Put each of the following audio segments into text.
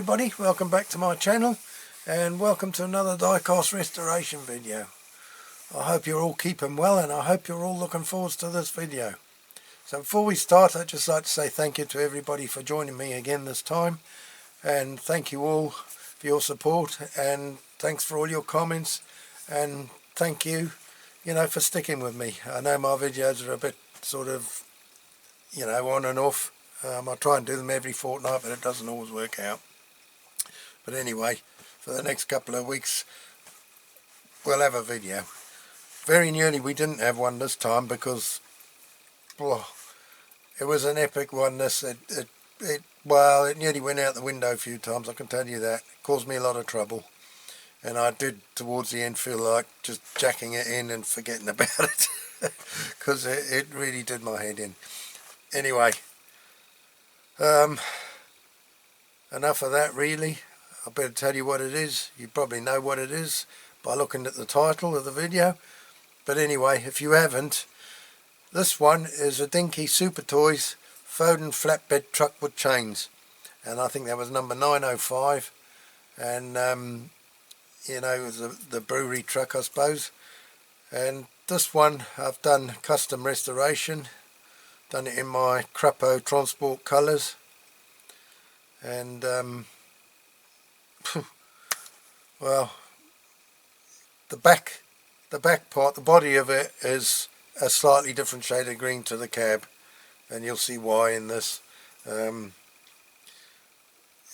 everybody, welcome back to my channel and welcome to another diecast restoration video. I hope you're all keeping well and I hope you're all looking forward to this video. So before we start, I'd just like to say thank you to everybody for joining me again this time, and thank you all for your support, and thanks for all your comments, and thank you, for sticking with me. I know my videos are a bit sort of, on and off. I try and do them every fortnight, but it doesn't always work out. But anyway, for the next couple of weeks we'll have a video. Very nearly we didn't have one this time because it was an epic one. It nearly went out the window a few times, I can tell you that. It caused me a lot of trouble, and I did towards the end feel like just jacking it in and forgetting about it because it really did my head in. Anyway, enough of that really. I better tell you what it is. You probably know what it is by looking at the title of the video. But anyway, if you haven't, this one is a Dinky Supertoys Foden Flatbed truck with chains, and I think that was number 905, and it was the brewery truck, I suppose. And this one I've done custom restoration, done it in my CRAPAUD transport colours, and well, the back part, the body of it is a slightly different shade of green to the cab, and you'll see why in this.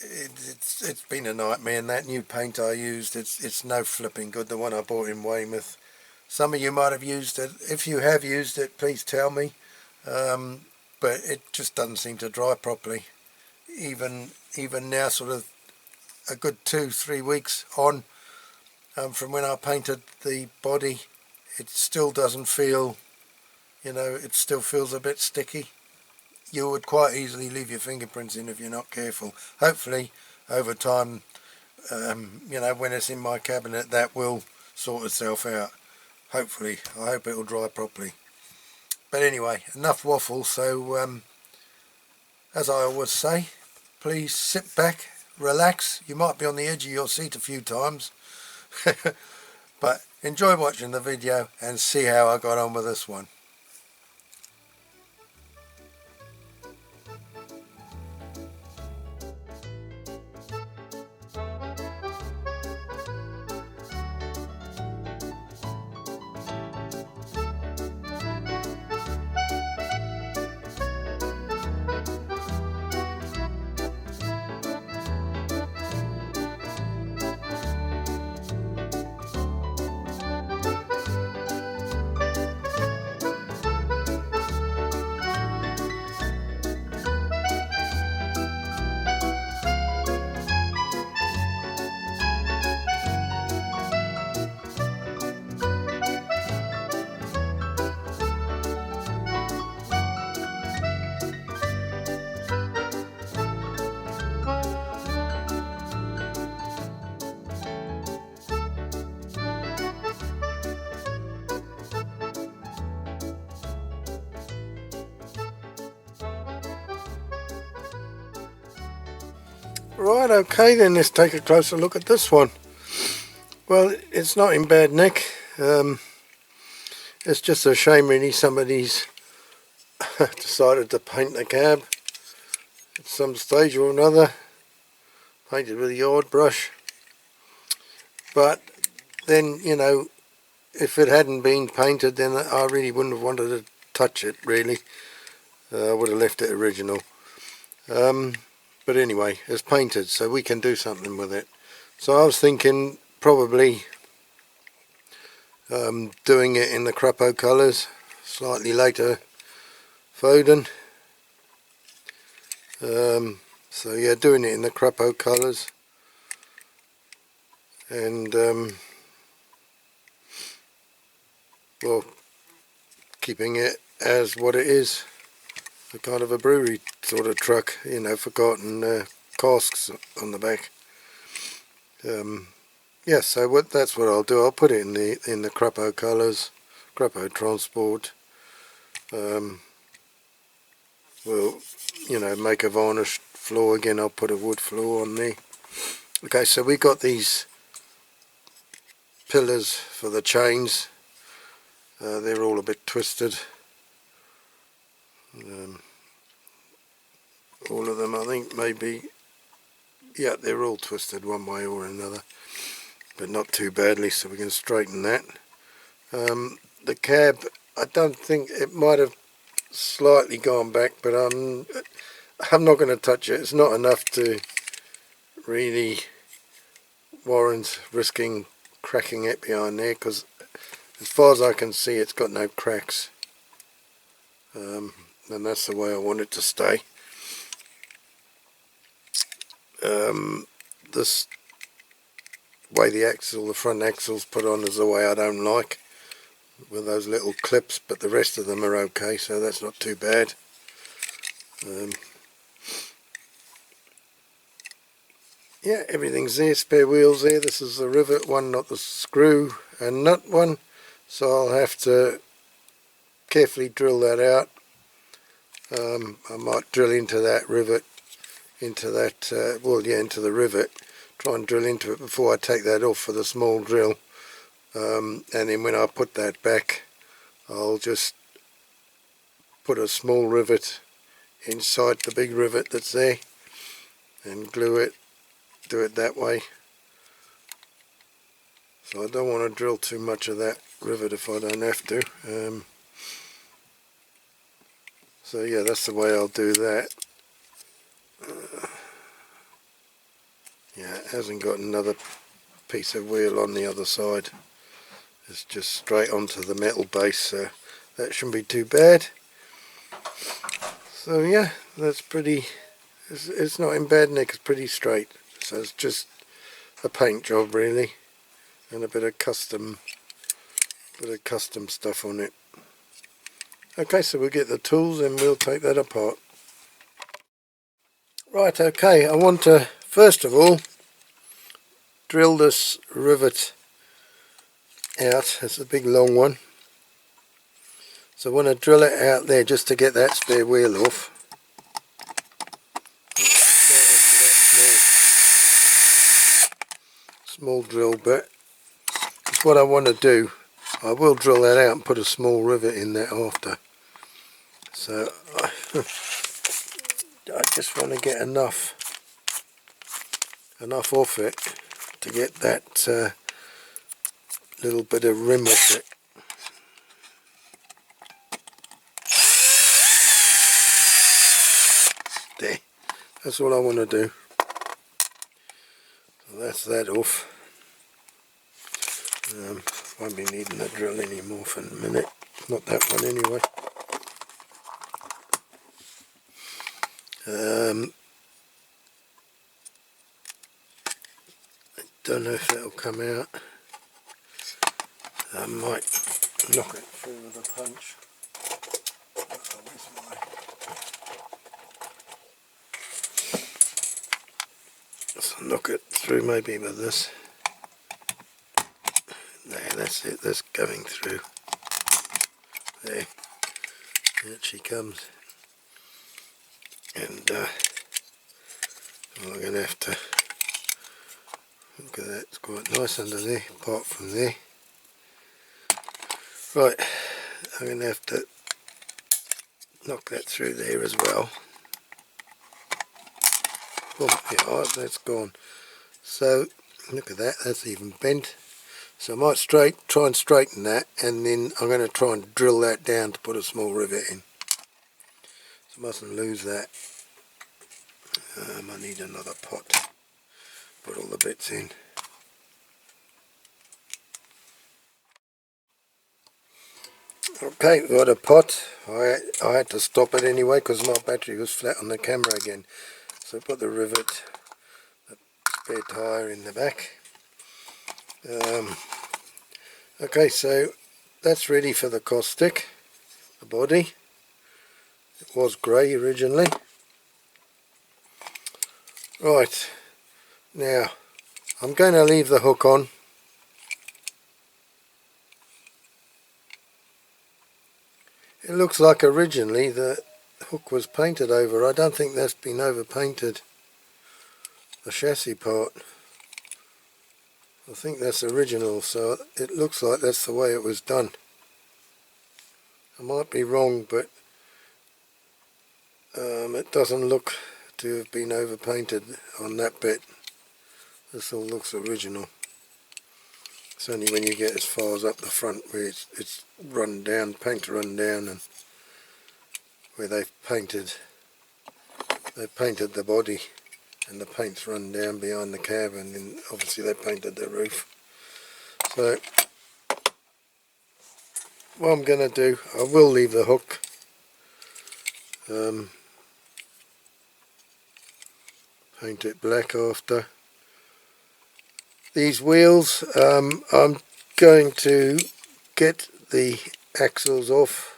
It's been a nightmare, and that new paint I used, it's no flipping good, the one I bought in Weymouth. Some of you might have used it. If you have used it, please tell me. But it just doesn't seem to dry properly. Even now, sort of a good 2-3 weeks on from when I painted the body, it still doesn't feel, it still feels a bit sticky. You would quite easily leave your fingerprints in if you're not careful. Hopefully over time, when it's in my cabinet, that will sort itself out. Hopefully, I hope it will dry properly. But anyway, enough waffle. So as I always say, please sit back, relax. You might be on the edge of your seat a few times, but enjoy watching the video and see how I got on with this one. Right, okay then, let's take a closer look at this one. Well, it's not in bad nick. It's just a shame really somebody's decided to paint the cab at some stage or another. Painted with a yard brush. But then, if it hadn't been painted, then I really wouldn't have wanted to touch it really. I would have left it original. But anyway, it's painted, so we can do something with it. So I was thinking probably doing it in the CRAPAUD colours, slightly later Foden. So yeah, doing it in the CRAPAUD colours, and well, keeping it as what it is. A kind of a brewery sort of truck, for carton casks on the back. Yeah, so that's what I'll do. I'll put it in the CRAPAUD colours, CRAPAUD transport. We'll make a varnished floor again. I'll put a wood floor on there. Okay, so we got these pillars for the chains. They're all a bit twisted. All of them, I think, maybe, yeah, they're all twisted one way or another, but not too badly, so we can straighten that. The cab, I don't think, it might have slightly gone back, but I'm not going to touch it. It's not enough to really warrant risking cracking it behind there, because as far as I can see, it's got no cracks, and that's the way I want it to stay. This way the front axle's put on is the way I don't like, with those little clips, but the rest of them are okay, so that's not too bad. Yeah, everything's there, spare wheels there. This is the rivet one, not the screw and nut one, so I'll have to carefully drill that out. I might drill into that rivet, into that, into the rivet, try and drill into it before I take that off for the small drill, and then when I put that back, I'll just put a small rivet inside the big rivet that's there and glue it, do it that way. So I don't want to drill too much of that rivet if I don't have to. So yeah, that's the way I'll do that. Yeah, it hasn't got another piece of wheel on the other side. It's just straight onto the metal base, so that shouldn't be too bad. So yeah, that's pretty, it's not in bad nick, it's pretty straight. So it's just a paint job really, and a bit of custom stuff on it. Okay, so we'll get the tools and we'll take that apart. Right, okay, I want to first of all drill this rivet out. It's a big long one, so I want to drill it out there just to get that spare wheel off. Small drill bit. That's what I want to do. I will drill that out and put a small rivet in there after. So I just want to get enough off it to get that little bit of rim off it. There, that's what I want to do. So that's that off. Won't be needing that drill anymore for a minute. Not that one anyway. I don't know if that'll come out. I might knock it through with a punch. So knock it through maybe with this. There, that's it, that's going through. There she comes. And I'm going to have to, look at that, it's quite nice under there, apart from there. Right, I'm going to have to knock that through there as well. Oh yeah, that's gone. So look at that, that's even bent. So I might try and straighten that, and then I'm going to try and drill that down to put a small rivet in. So I mustn't lose that. I need another pot to put all the bits in. Okay, got a pot. I had to stop it anyway because my battery was flat on the camera again. So I put the rivet, the spare tyre in the back. Okay, so that's ready for the caustic, the body. It was grey originally. Right, now I'm going to leave the hook on. It looks like originally the hook was painted over. I don't think that's been over painted, the chassis part. I think that's original, so it looks like that's the way it was done. I might be wrong, but it doesn't look to have been overpainted on that bit. This all looks original. It's only when you get as far as up the front where it's run down, paint run down, and where they've painted the body and the paint's run down behind the cab, and then obviously they painted the roof. So what I'm going to do, I will leave the hook. Paint it black after. These wheels, I'm going to get the axles off.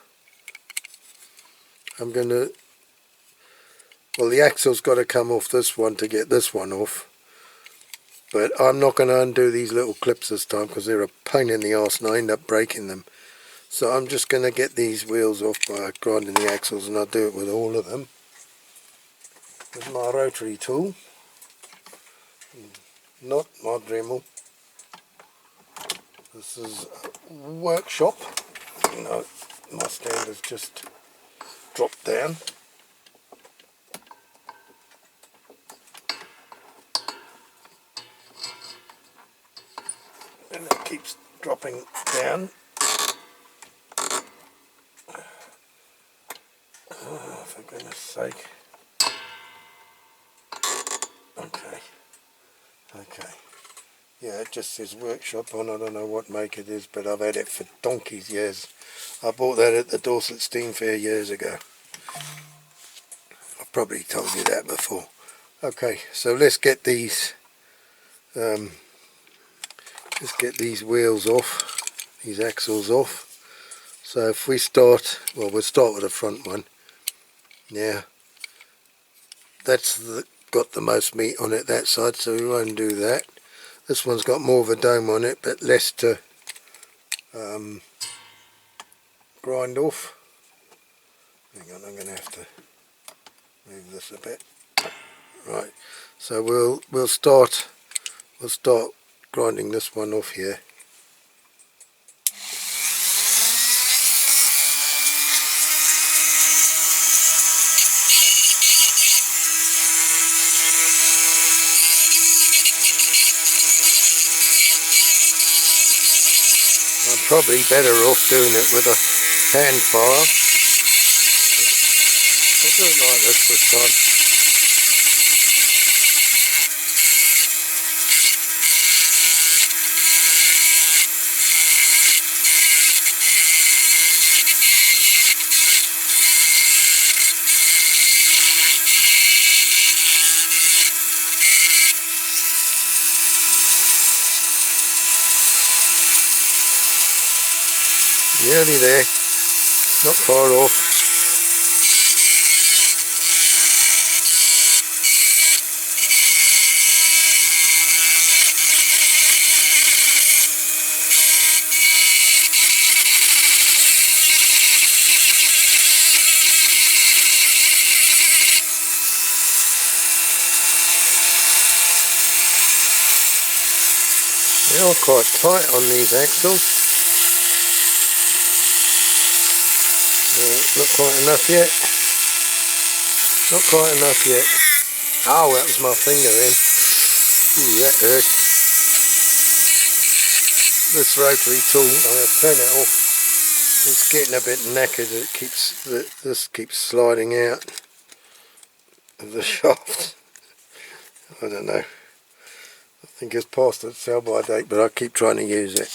The axle's got to come off this one to get this one off. But I'm not going to undo these little clips this time because they're a pain in the arse and I end up breaking them. So I'm just going to get these wheels off by grinding the axles, and I'll do it with all of them with my rotary tool, not my Dremel. This is a workshop. No, my stand has just dropped down. And it keeps dropping down. Oh, for goodness sake. Okay. Yeah, it just says workshop on. I don't know what make it is, but I've had it for donkey's years. I bought that at the Dorset Steam Fair years ago. I've probably told you that before. Okay, so let's get these wheels off, these axles off. So if we start, well, we'll start with the front one. Now, that's got the most meat on it, that side, so we won't do that. This one's got more of a dome on it, but less to grind off. Hang on, I'm going to have to move this a bit. Right, so we'll start grinding this one off here. I'm probably better off doing it with a hand file. I'll do it like this time. Nearly there, not far off. They are quite tight on these axles. Not quite enough yet. Not quite enough yet. Oh, that was my finger then. Ooh, that hurt. This rotary tool, I'm going to turn it off. It's getting a bit knackered. This keeps sliding out of the shaft. I don't know. I think it's past its sell by date, but I keep trying to use it.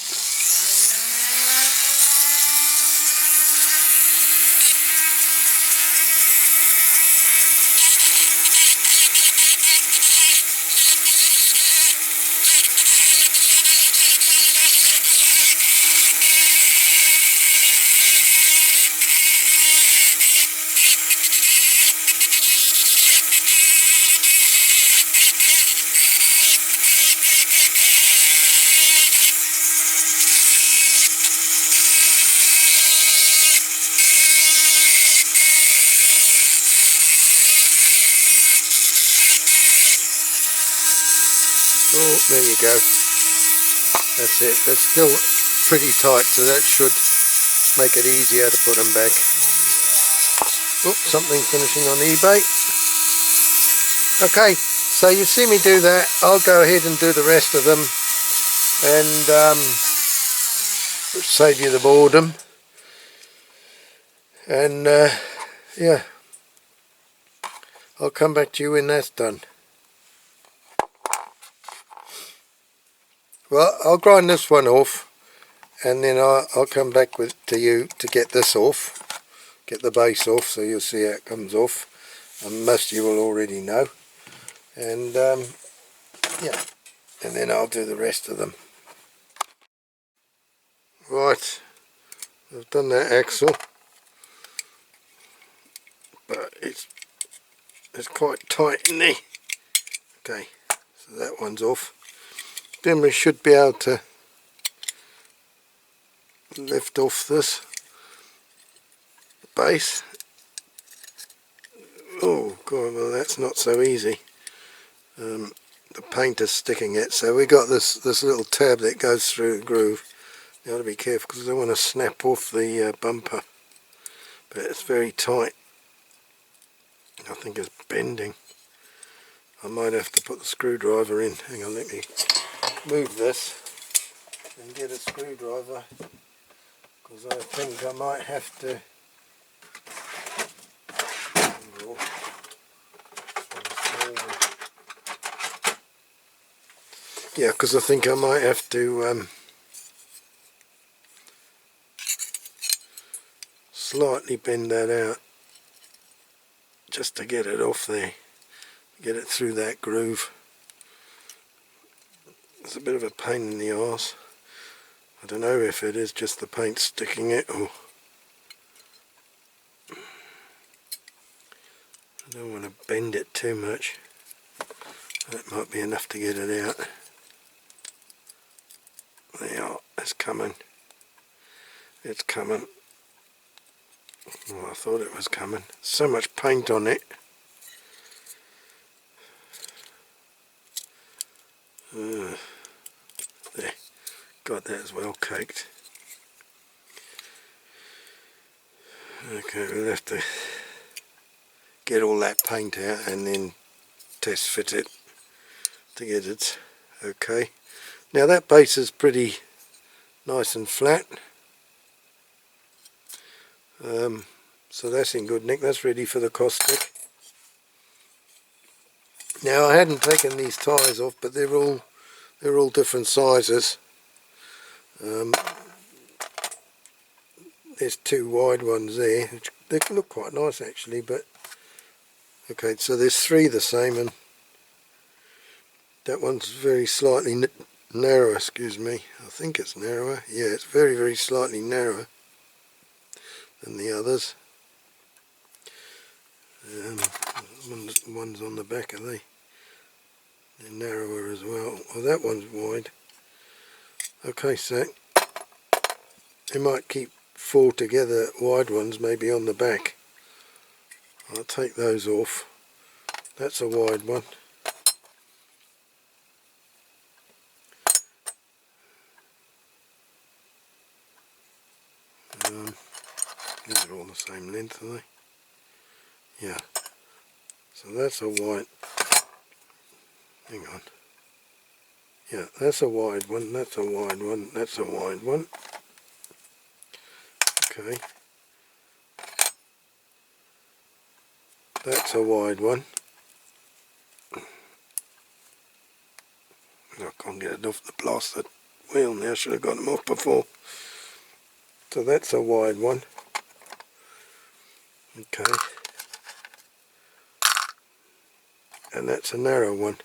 Oh, there you go. That's it. It's still pretty tight, so that should make it easier to put them back. Oops, something finishing on eBay. Okay, so you see me do that. I'll go ahead and do the rest of them, and save you the boredom. And yeah, I'll come back to you when that's done. Well, I'll grind this one off, and then I'll come back to you to get this off, get the base off, so you'll see how it comes off. And most of you will already know. And yeah, and then I'll do the rest of them. Right, I've done that axle, but it's quite tight in there. Okay, so that one's off. Then we should be able to lift off this base. Oh god, well that's not so easy. The paint is sticking it, so we got this little tab that goes through the groove. You got to be careful because I don't want to snap off the bumper, but it's very tight. I think it's bending. I might have to put the screwdriver in. Hang on, let me move this and get a screwdriver, because I think I might have to. Yeah, because I think I might have to slightly bend that out just to get it off there, get it through that groove. It's a bit of a pain in the arse. I don't know if it is just the paint sticking it, or I don't want to bend it too much. That might be enough to get it out. There, it's coming. It's coming. Oh, I thought it was coming. So much paint on it. There, got that as well caked. Okay, we'll have to get all that paint out and then test fit it to get it okay. Now that base is pretty nice and flat, so that's in good nick. That's ready for the caustic. Now I hadn't taken these tyres off, but they're all different sizes. There's two wide ones there, which they can look quite nice actually, but okay, so there's three the same, and that one's very slightly narrower, excuse me. I think it's narrower. Yeah, it's very, very slightly narrower than the others. One's on the back, are they? They're narrower as well. Oh, that one's wide. Okay, so they might keep four together wide ones maybe on the back. I'll take those off. That's a wide one. These are all the same length, are they? Yeah. So that's a wide. Hang on. Yeah, that's a wide one. That's a wide one. That's a wide one. Okay. That's a wide one. I can't get it off the blasted wheel now. Should have got them off before. So that's a wide one. Okay. And that's a narrow one.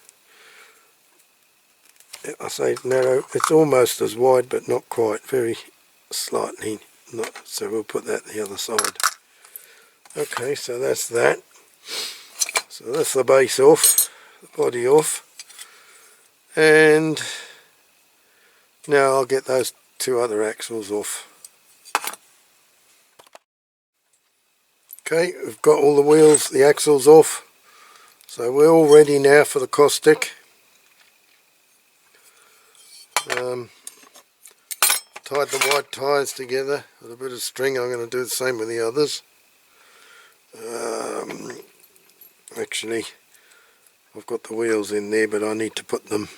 I say narrow, it's almost as wide but not quite, very slightly not, so we'll put that the other side. Okay, so that's that. So that's the base off, the body off, and now I'll get those two other axles off. Okay, we've got all the wheels, the axles off, so we're all ready now for the caustic. tied the white tyres together with a bit of string. I'm going to do the same with the others. Actually, I've got the wheels in there, but I need to put them.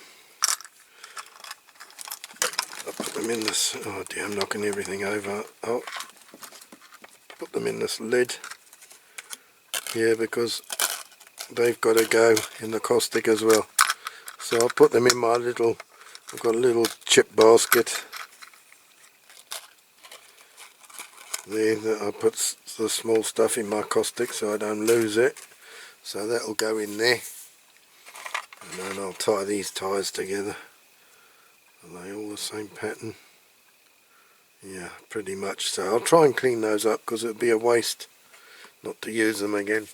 I'll put them in this. Oh dear, I'm knocking everything over. I'll put them in this lid here because they've got to go in the caustic as well. So I'll put them in my little. I've got a little chip basket there that I put the small stuff in my caustic so I don't lose it. So that'll go in there, and then I'll tie these tyres together. Are they all the same pattern? Yeah, pretty much. So I'll try and clean those up because it would be a waste not to use them again.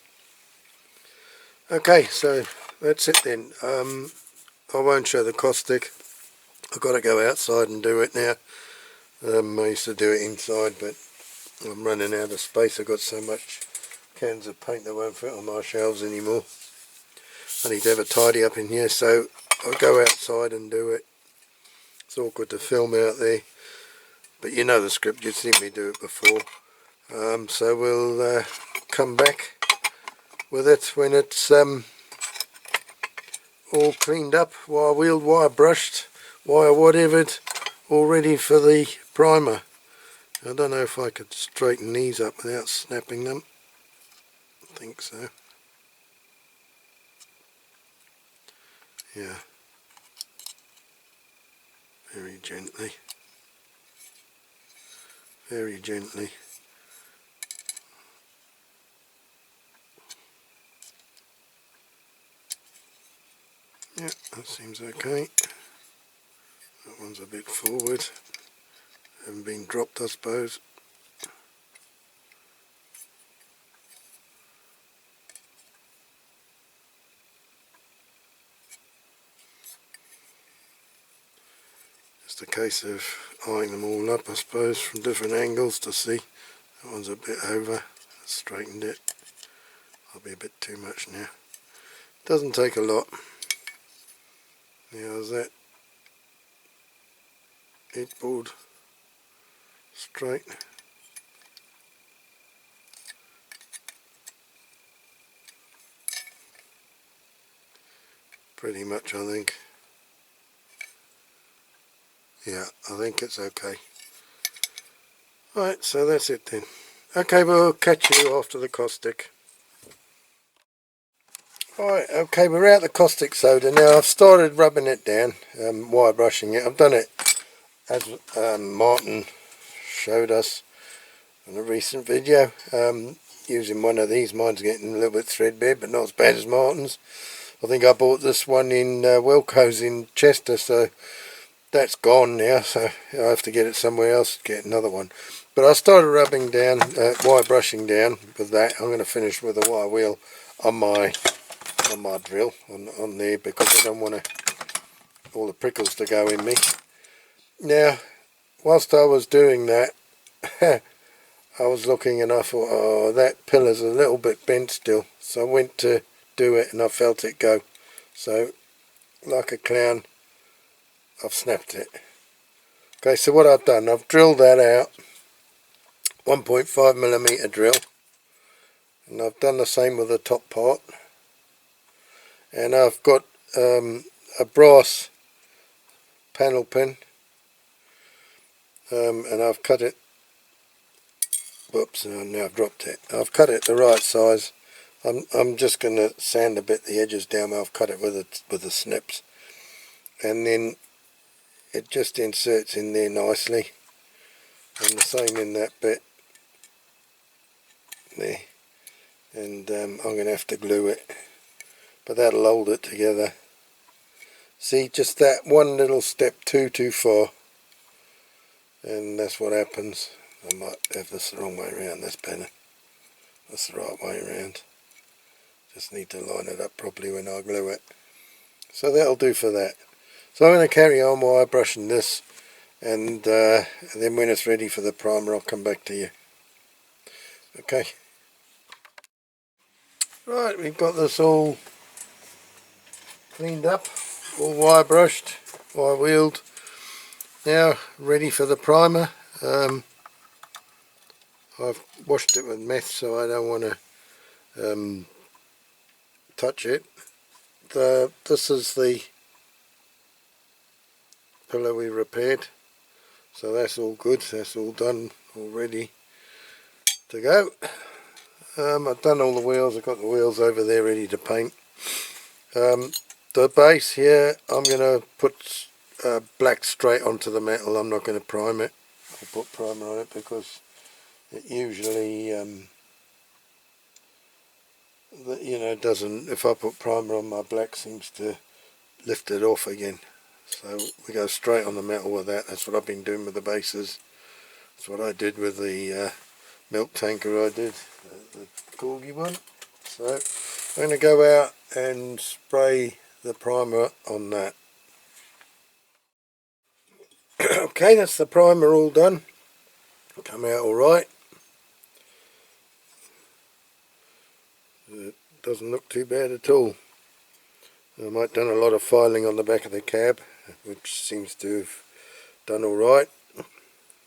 Okay, so that's it then. I won't show the caustic. I've got to go outside and do it now. I used to do it inside, but I'm running out of space. I've got so much cans of paint that won't fit on my shelves anymore. I need to have a tidy up in here, so I'll go outside and do it. It's awkward to film out there, but you know the script, you've seen me do it before. So we'll come back with it when it's all cleaned up, wire wheeled, wire brushed, wire whatevered, all ready for the primer. I don't know if I could straighten these up without snapping them. I think so. Yeah. Very gently. Very gently. Yeah, that seems okay. That one's a bit forward. Haven't been dropped, I suppose. Just a case of eyeing them all up, I suppose, from different angles to see. That one's a bit over. I straightened it. I'll be a bit too much now. Doesn't take a lot. Now is that headboard straight? Pretty much, I think. Yeah, I think it's okay. Right, so that's it then. Okay, we'll catch you after the caustic. Alright, okay, we're out the caustic soda now. I've started rubbing it down, wire brushing it. I've done it as Martin showed us in a recent video, using one of these. Mine's getting a little bit threadbare, but not as bad as Martin's. I think I bought this one in Wilco's in Chester, so that's gone now, so I have to get it somewhere else to get another one. But I started rubbing down, wire brushing down with that. I'm going to finish with a wire wheel on my drill on there, because I don't want all the prickles to go in me. Now, whilst I was doing that, I was looking and I thought, oh, that pillar's a little bit bent still. So I went to do it and I felt it go. So, like a clown, I've snapped it. Okay, so what I've done, I've drilled that out, 1.5mm drill, and I've done the same with the top part. And I've got a brass panel pin, and I've cut it. Whoops! Now I've dropped it. I've cut it the right size. I'm just going to sand a bit the edges down. I've cut it with the snips, and then it just inserts in there nicely. And the same in that bit there. And I'm going to have to glue it, but that'll hold it together. See, just that one little step too far, and that's what happens. I might have this the wrong way around. That's better. That's the right way around. Just need to line it up properly when I glue it. So that'll do for that. So I'm going to carry on wire brushing this, and then when it's ready for the primer, I'll come back to you. Okay. Right, we've got this all cleaned up, all wire brushed, wire wheeled. Now ready for the primer. I've washed it with meth, so I don't want to touch it. This is the pillow we repaired, so that's all good, that's all done, all ready to go. I've done all the wheels, I've got the wheels over there ready to paint. The base here, I'm going to put black straight onto the metal. I'm not going to prime it. I'll put primer on it because it usually doesn't, if I put primer on, my black seems to lift it off again. So we go straight on the metal with that. That's what I've been doing with the bases. That's what I did with the milk tanker I did, the corgi one. So I'm going to go out and spray the primer on that. Okay, that's the primer all done. Come out alright. It doesn't look too bad at all. I might have done a lot of filing on the back of the cab, which seems to have done alright.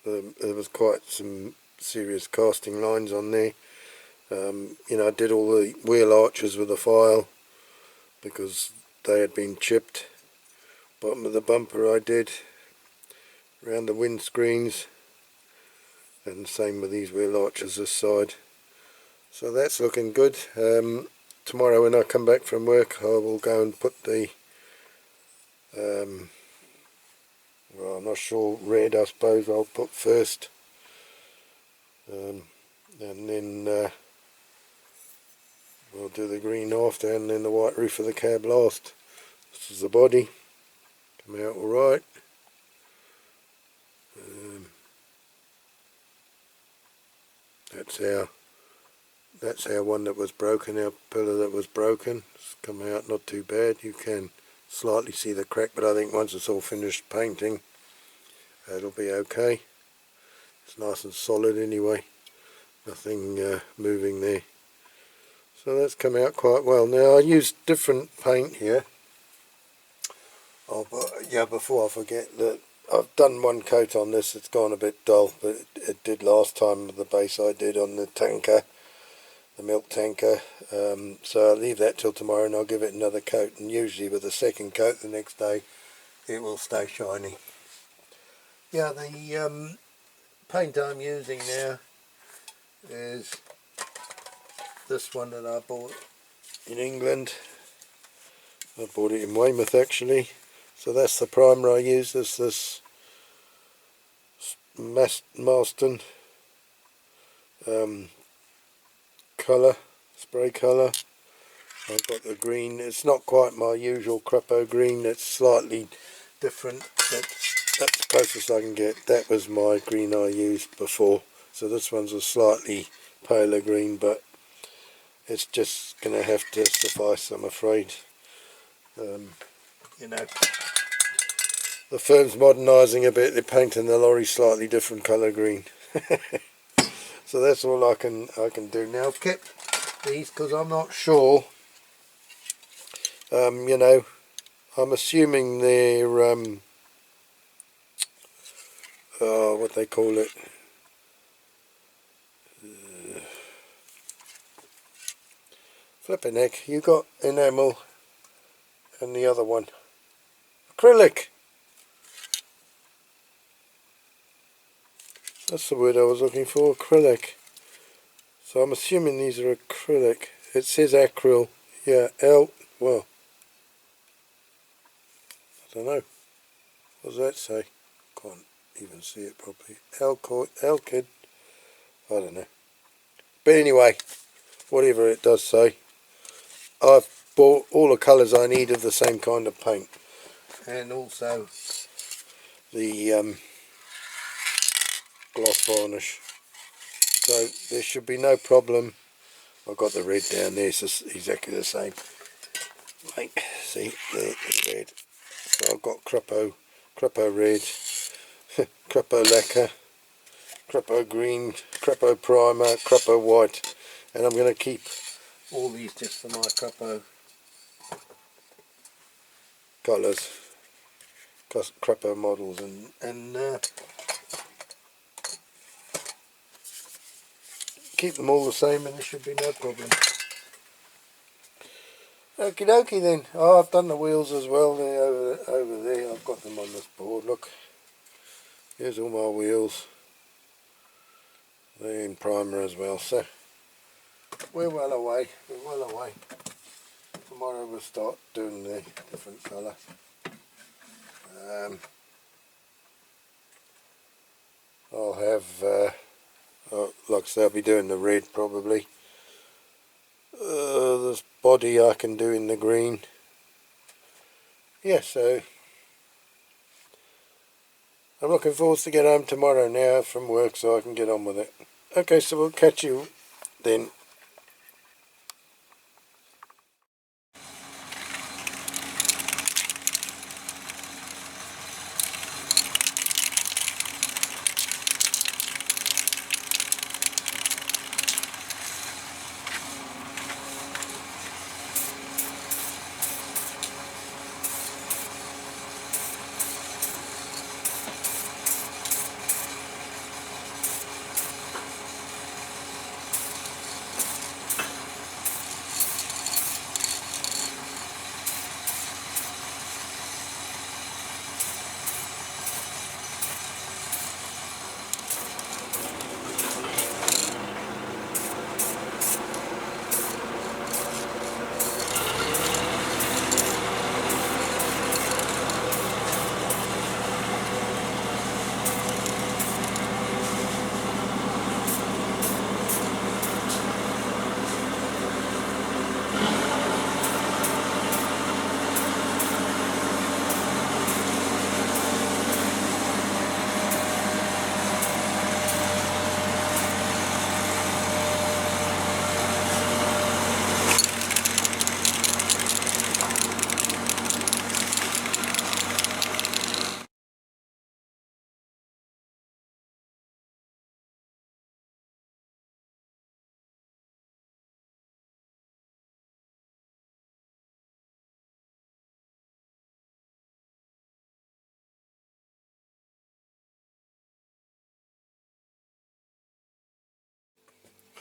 There was quite some serious casting lines on there. I did all the wheel arches with a file because they had been chipped. Bottom of the bumper I did, around the windscreens, and the same with these wheel arches this side. So that's looking good. Tomorrow when I come back from work, I will go and put the well, I'm not sure, red I suppose I'll put first, and then we'll do the green after, and then the white roof of the cab last. This is the body, come out alright. That's our one that was broken, our pillar that was broken. It's come out not too bad. You can slightly see the crack, but I think once it's all finished painting, it'll be okay. It's nice and solid anyway, nothing moving there. So that's come out quite well. Now I used different paint here. Before I forget, that I've done one coat on this. It's gone a bit dull, but it did last time with the base I did on the tanker, the milk tanker. So I'll leave that till tomorrow and I'll give it another coat, and usually with the second coat the next day it will stay shiny. Yeah, the paint I'm using now is this one that I bought in England. I bought it in Weymouth actually. So that's the primer I use. This Marston colour, spray colour. I've got the green. It's not quite my usual CRAPAUD green. It's slightly different. That's the closest I can get. That was my green I used before. So this one's a slightly paler green, but it's just going to have to suffice, I'm afraid. The firm's modernising a bit. They're painting the lorry slightly different colour green. So that's all I can do now. I've kept these because I'm not sure. I'm assuming they're what they call it. Flipping heck, you got enamel and the other one acrylic. That's the word I was looking for, acrylic. So I'm assuming these are acrylic. It says acryl. Yeah, well, I don't know. What does that say? Can't even see it properly. Alkyd. I don't know. But anyway, whatever it does say, I've bought all the colours I need of the same kind of paint. And also the gloss varnish. So there should be no problem. I've got the red down there, it's just exactly the same. Like, see, there, the red. So I've got CRAPAUD red, CRAPAUD lacquer, CRAPAUD green, CRAPAUD primer, CRAPAUD white, and I'm going to keep all these just for my CRAPAUD colours. CRAPAUD models, and keep them all the same and there should be no problem. Okie dokie then. Oh, I've done the wheels as well there, over there. I've got them on this board. Look, here's all my wheels. They're in primer as well, so we're well away. Tomorrow we'll start doing the different colour. I'll have, like I say, I'll be doing the red probably. This body I can do in the green. Yeah, so I'm looking forward to get home tomorrow now from work so I can get on with it. Okay, so we'll catch you then.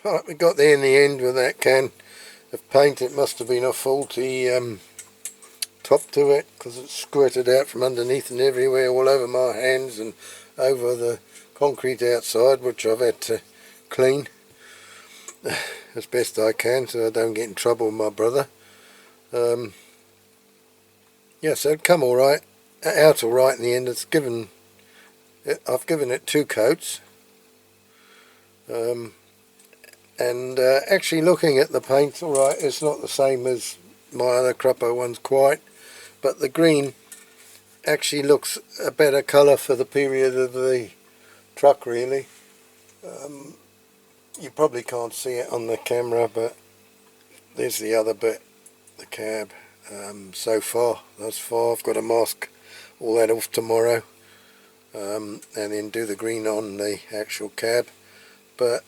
Right, we got there in the end with that can of paint. It must have been a faulty top to it because it squirted out from underneath and everywhere, all over my hands and over the concrete outside, which I've had to clean as best I can so I don't get in trouble with my brother. Yeah, so it come alright, out alright in the end. I've given it 2 coats. And actually looking at the paint, alright, it's not the same as my other CRAPAUD ones quite, but the green actually looks a better colour for the period of the truck really. You probably can't see it on the camera, but there's the other bit, the cab. So far, thus far, I've got to mask all that off tomorrow and then do the green on the actual cab. But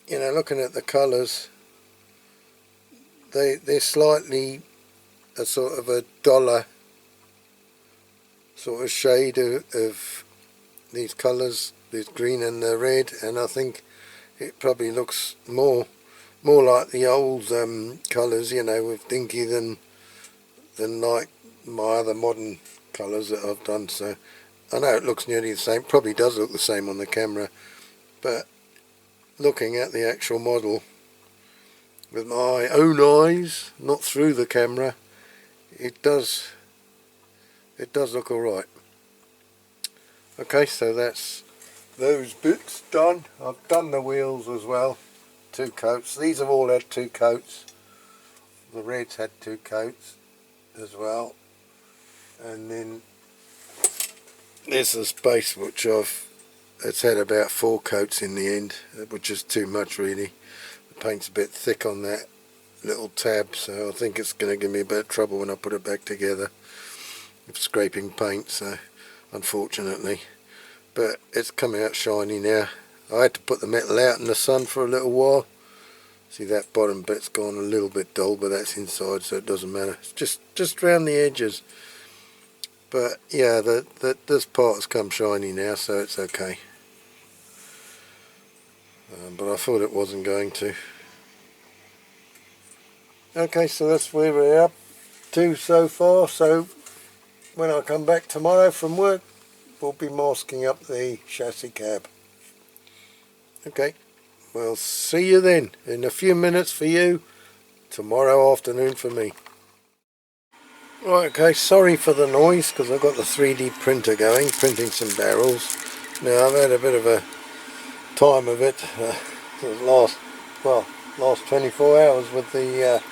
you know, looking at the colours, they're slightly a sort of a dollar sort of shade of these colours, this green and the red, and I think it probably looks more like the old colours, you know, with Dinky than like my other modern colours that I've done. So I know it looks nearly the same, probably does look the same on the camera, but looking at the actual model with my own eyes, not through the camera, it does look alright. Okay, so that's those bits done. I've done the wheels as well, 2 coats. These have all had 2 coats. The reds had 2 coats as well, and then there's the space which it's had about 4 coats in the end, which is too much really. The paint's a bit thick on that little tab, so I think it's going to give me a bit of trouble when I put it back together with scraping paint, so unfortunately. But it's coming out shiny now. I had to put the metal out in the sun for a little while. See, that bottom bit's gone a little bit dull, but that's inside, so it doesn't matter. It's just around the edges. But yeah, this part has come shiny now, so it's okay. But I thought it wasn't going to. Okay, so that's where we're up to so far. So when I come back tomorrow from work, we'll be masking up the chassis cab. Okay, we'll see you then in a few minutes for you, tomorrow afternoon for me. Right, okay, sorry for the noise because I've got the 3D printer going, printing some barrels. Now I've had a bit of a time of it, last 24 hours with the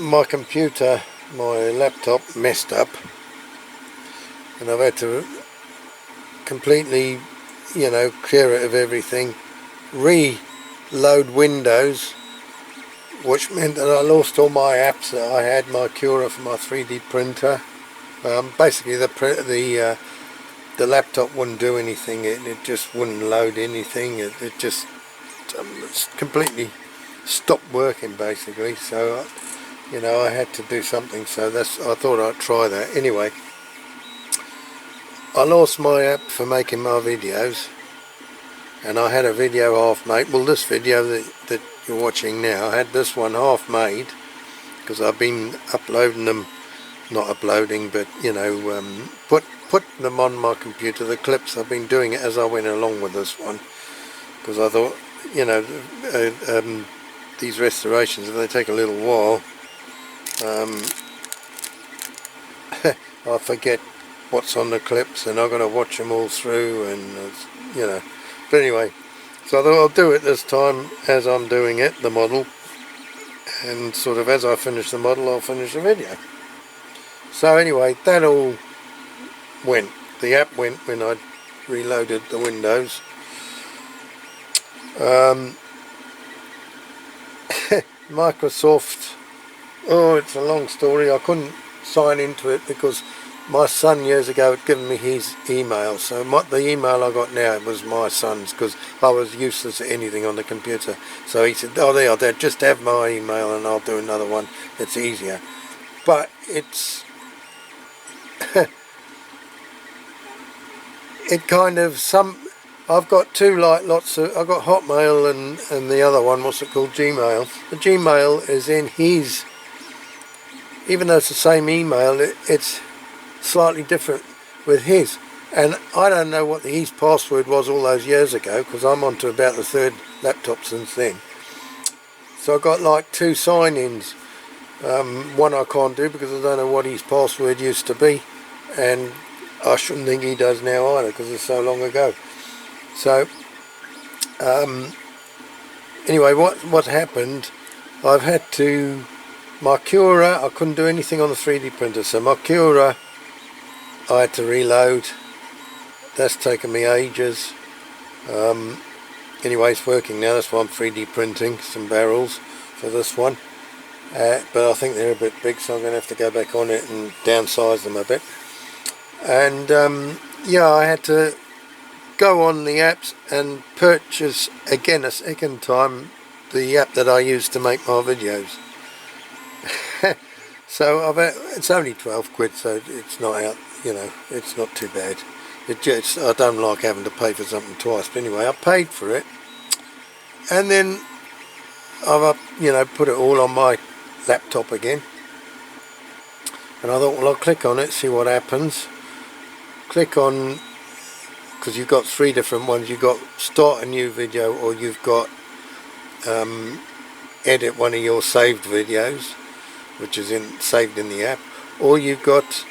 my computer, my laptop messed up, and I've had to completely, you know, clear it of everything, reload Windows, which meant that I lost all my apps that I had, my Cura for my 3D printer. Basically the laptop wouldn't do anything, it just wouldn't load anything, it just completely stopped working basically, so you know, I had to do something, so I thought I'd try that. Anyway, I lost my app for making my videos, and I had a video half made. Well, this video that you're watching now, I had this one half made because I've been uploading them, not uploading, but you know, putting them on my computer, the clips. I've been doing it as I went along with this one because I thought, you know, these restorations, if they take a little while, I forget what's on the clips and I've got to watch them all through, and you know. But anyway, so I thought I'll do it this time as I'm doing it, the model, and sort of as I finish the model I'll finish the video. So anyway, that all went, the app went when I reloaded the Windows. Microsoft, oh, it's a long story. I couldn't sign into it because my son years ago had given me his email, so the email I got now was my son's because I was useless at anything on the computer. So he said, oh there, Dad, just have my email and I'll do another one, it's easier. But it's it kind of, I've got two, like, lots of, I've got Hotmail and the other one, what's it called, Gmail. The Gmail is in his, even though it's the same email, it's slightly different with his, and I don't know what his password was all those years ago because I'm on to about the third laptop since then. So I got like two sign-ins. One I can't do because I don't know what his password used to be, and I shouldn't think he does now either because it's so long ago. So anyway, what happened, I've had to, my Cura, I couldn't do anything on the 3D printer, so my Cura I had to reload. That's taken me ages. Anyway, it's working now. That's why I'm 3D printing some barrels for this one. But I think they're a bit big, so I'm going to have to go back on it and downsize them a bit. And yeah, I had to go on the apps and purchase again a second time the app that I use to make my videos. So it's only 12 quid, so it's not out, you know, it's not too bad. It just, I don't like having to pay for something twice, but anyway, I paid for it, and then I've, you know, put it all on my laptop again, and I thought, well, I'll click on it, see what happens. Click on, because you've got three different ones. You've got start a new video, or you've got edit one of your saved videos, which is saved in the app, or you've got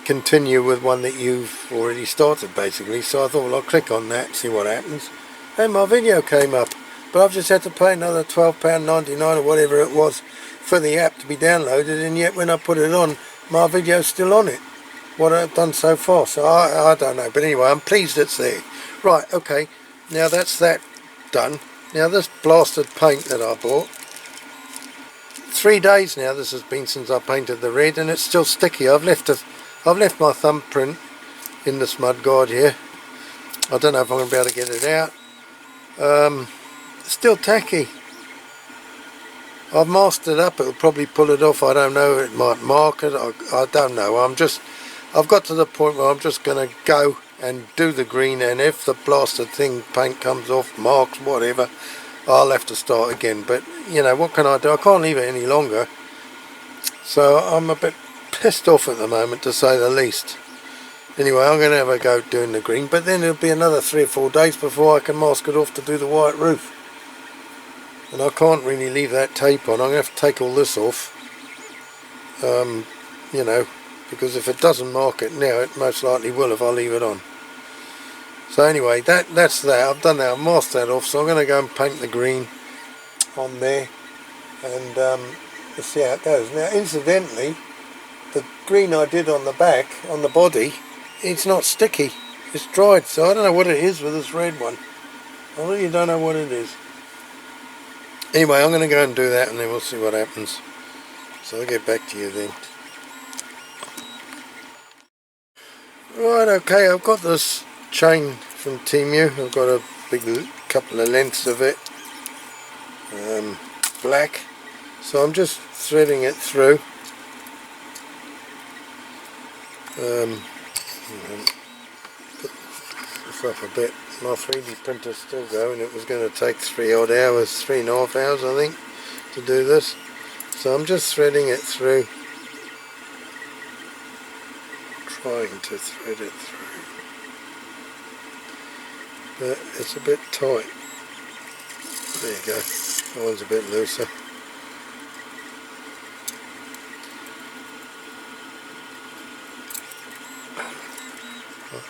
continue with one that you've already started basically. So I thought, well, I'll click on that, see what happens, and my video came up, but I've just had to pay another £12.99 or whatever it was for the app to be downloaded, and yet when I put it on, my video's still on it, what I've done so far. So I don't know, but anyway, I'm pleased it's there. Right, okay, now that's that done. Now this blasted paint that I bought, 3 days now this has been since I painted the red, and it's still sticky. I've left my thumbprint in this mud guard here. I don't know if I'm going to be able to get it out. It's still tacky. I've masked it up, it'll probably pull it off, I don't know, it might mark it, I don't know. I've got to the point where I'm just going to go and do the green, and if the blasted thing paint comes off, marks, whatever, I'll have to start again. But you know, what can I do? I can't leave it any longer, so I'm a bit pissed off at the moment, to say the least. Anyway, I'm going to have a go doing the green, but then it'll be another 3 or 4 days before I can mask it off to do the white roof. And I can't really leave that tape on. I'm going to have to take all this off, you know, because if it doesn't mark it now, it most likely will if I leave it on. So anyway, that's that. I've done that. I've masked that off, so I'm going to go and paint the green on there, and let's see how it goes. Now, incidentally, the green I did on the back, on the body, it's not sticky. It's dried, so I don't know what it is with this red one. I really don't know what it is. Anyway, I'm going to go and do that, and then we'll see what happens. So I'll get back to you then. Right, okay, I've got this chain from Temu. I've got a big couple of lengths of it, black. So I'm just threading it through. Put this up a bit. My 3D printer's still going. It was going to take 3.5 hours I think, to do this. So I'm just threading it through. Trying to thread it through. But it's a bit tight. There you go. That one's a bit looser.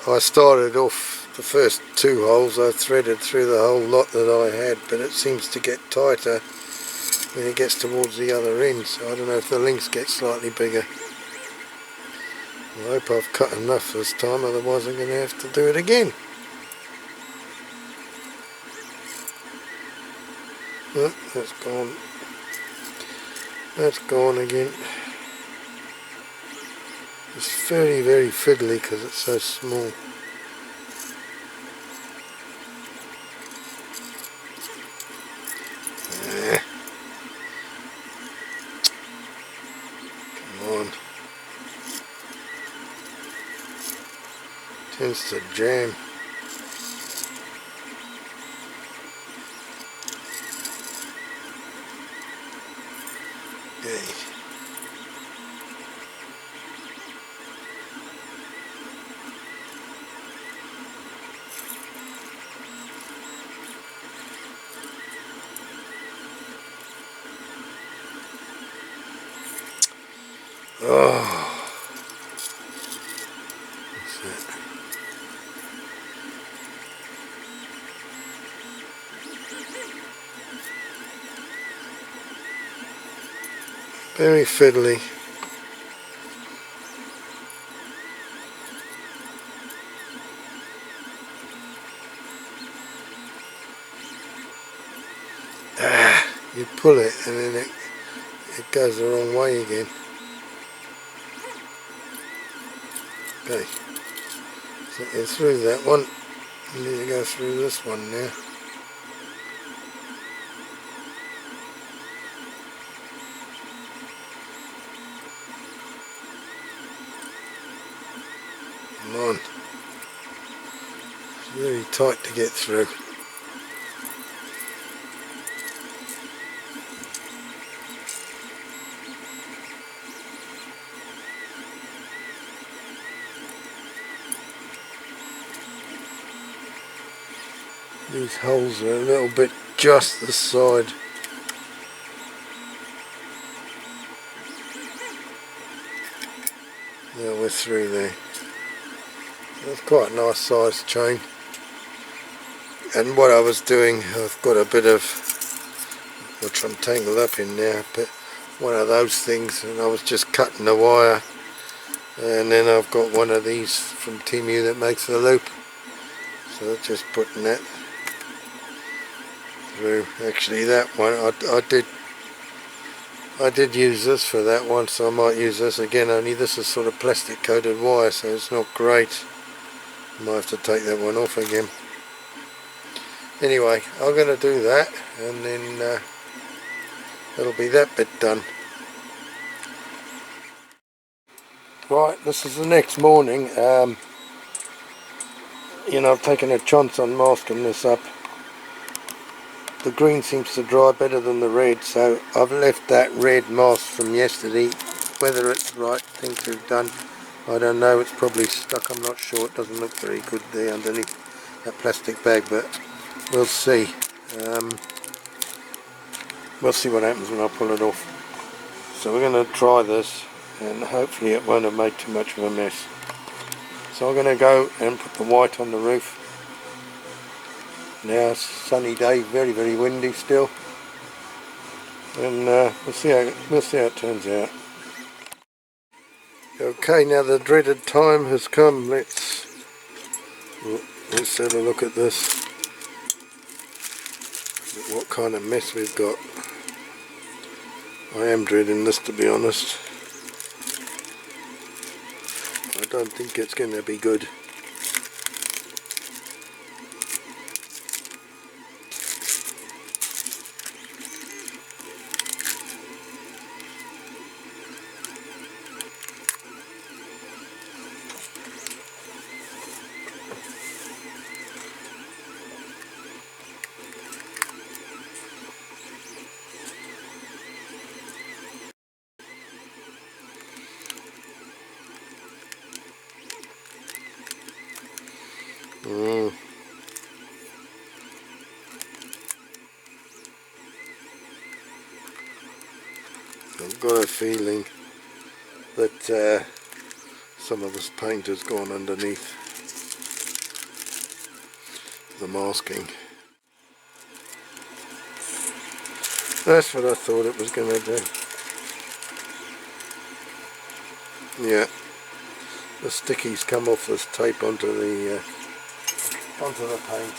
I started off the first 2 holes, I threaded through the whole lot that I had, but it seems to get tighter when it gets towards the other end, so I don't know if the links get slightly bigger. I hope I've cut enough this time, otherwise I'm going to have to do it again. Oh, that's gone. That's gone again. It's very, very fiddly because it's so small. Come on. Tends to jam. Okay. Oh, that's it. Very fiddly. You pull it and then it goes the wrong way again. Okay, so you're through that one. You need to go through this one now. Come on. It's very tight to get through. These holes are a little bit just this side. Yeah, we're through there. That's quite a nice sized chain. And what I was doing, I've got a bit of, which I'm tangled up in now, but one of those things, and I was just cutting the wire. And then I've got one of these from Temu that makes the loop. So just putting that through. Actually that one, I did use this for that one, so I might use this again, only this is sort of plastic coated wire, so it's not great. I might have to take that one off again. Anyway, I'm going to do that, and then that'll be that bit done. Right, this is the next morning. You know, I've taken a chance on masking this up. The green seems to dry better than the red, so I've left that red mask from yesterday. Whether it's the right thing to have done, I don't know. It's probably stuck, I'm not sure. It doesn't look very good there underneath that plastic bag, but we'll see. We'll see what happens when I pull it off. So we're going to try this, and hopefully it won't have made too much of a mess. So I'm going to go and put the white on the roof. Now, sunny day, very, very windy still, and we'll see how it turns out. Okay, now the dreaded time has come. Let's have a look at this. What kind of mess we've got. I am dreading this, to be honest. I don't think it's going to be good. I've got a feeling that some of this paint has gone underneath the masking. That's what I thought it was going to do. Yeah, the stickies come off this tape onto the paint.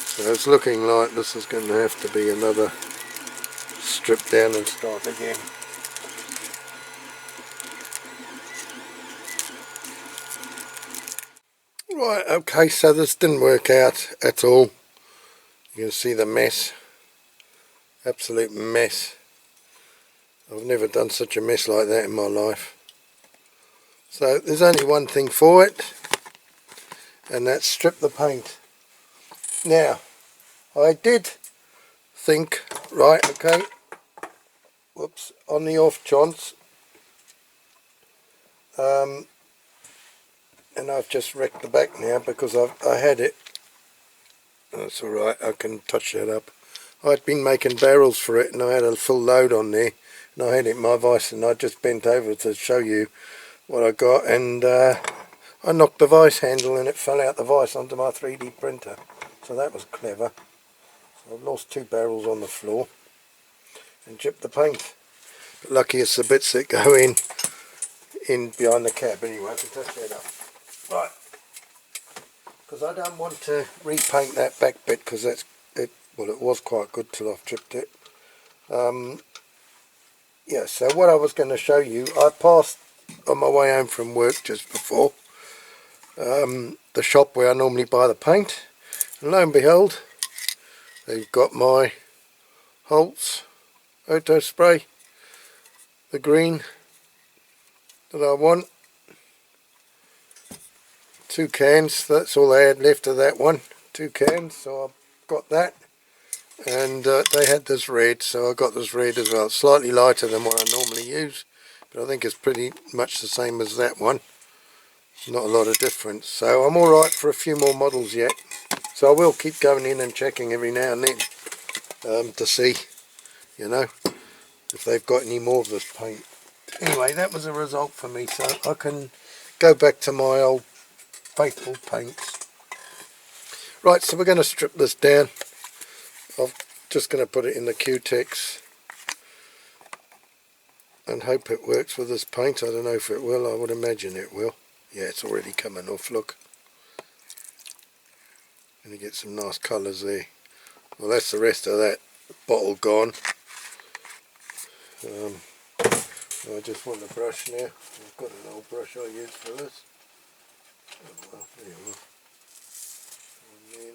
So it's looking like this is going to have to be another strip down and start again. Right, okay, so this didn't work out at all. You can see the mess, absolute mess. I've never done such a mess like that in my life. So there's only one thing for it, and that's strip the paint. Now, I did think, right, okay, whoops, on the off chance, and I've just wrecked the back now because I had it. That's alright, I can touch that up. I'd been making barrels for it and I had a full load on there, and I had it in my vise, and I just bent over to show you what I got, and I knocked the vise handle and it fell out the vise onto my 3D printer. So that was clever. So I've lost 2 barrels on the floor and chipped the paint. But lucky it's the bits that go in behind the cab. Anyway, I can touch that up. Right. Because I don't want to repaint that back bit, because it was quite good till I've chipped it. Yeah, so what I was going to show you, I passed on my way home from work just before the shop where I normally buy the paint, and lo and behold, they've got my Holtz Auto Spray, the green that I want. 2 cans, that's all I had left of that one, 2 cans, so I've got that. And they had this red, so I got this red as well. It's slightly lighter than what I normally use, but I think it's pretty much the same as that one. Not a lot of difference, so I'm alright for a few more models yet. So I will keep going in and checking every now and then to see, you know, if they've got any more of this paint. Anyway, that was a result for me, so I can go back to my old faithful paints. Right, so we're going to strip this down. I'm just going to put it in the Q-Tex and hope it works with this paint. I don't know if it will, I would imagine it will. Yeah, it's already coming off, look. And you get some nice colours there. Well, that's the rest of that bottle gone. I just want the brush now. I've got an old brush I use for this. Oh, well, there you are.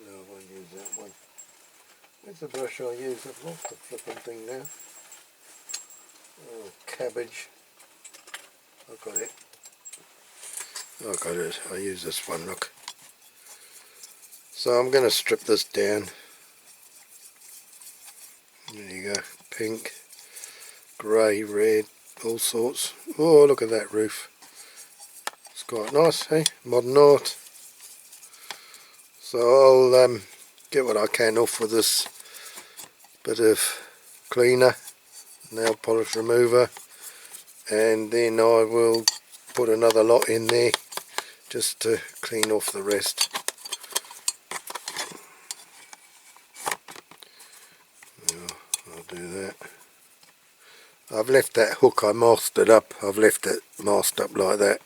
No, I won't use that one. Where's the brush I use? I've lost the flipping thing now. Oh, cabbage. I've got it. I got it. I use this one, look. So I'm going to strip this down. There you go. Pink, grey, red, all sorts. Oh, look at that roof. It's quite nice, hey? Modern art. So I'll get what I can off with this bit of cleaner, nail polish remover, and then I will put another lot in there just to clean off the rest. I'll do that. I've left that hook, I masked it up, I've left it masked up like that.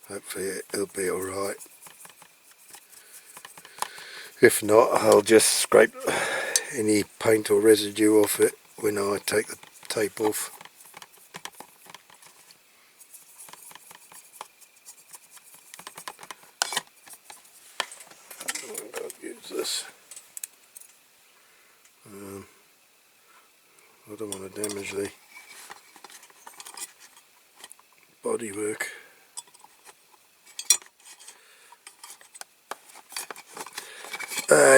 Hopefully it'll be alright. If not, I'll just scrape any paint or residue off it when I take the tape off. I'll use this. I don't want to damage the bodywork.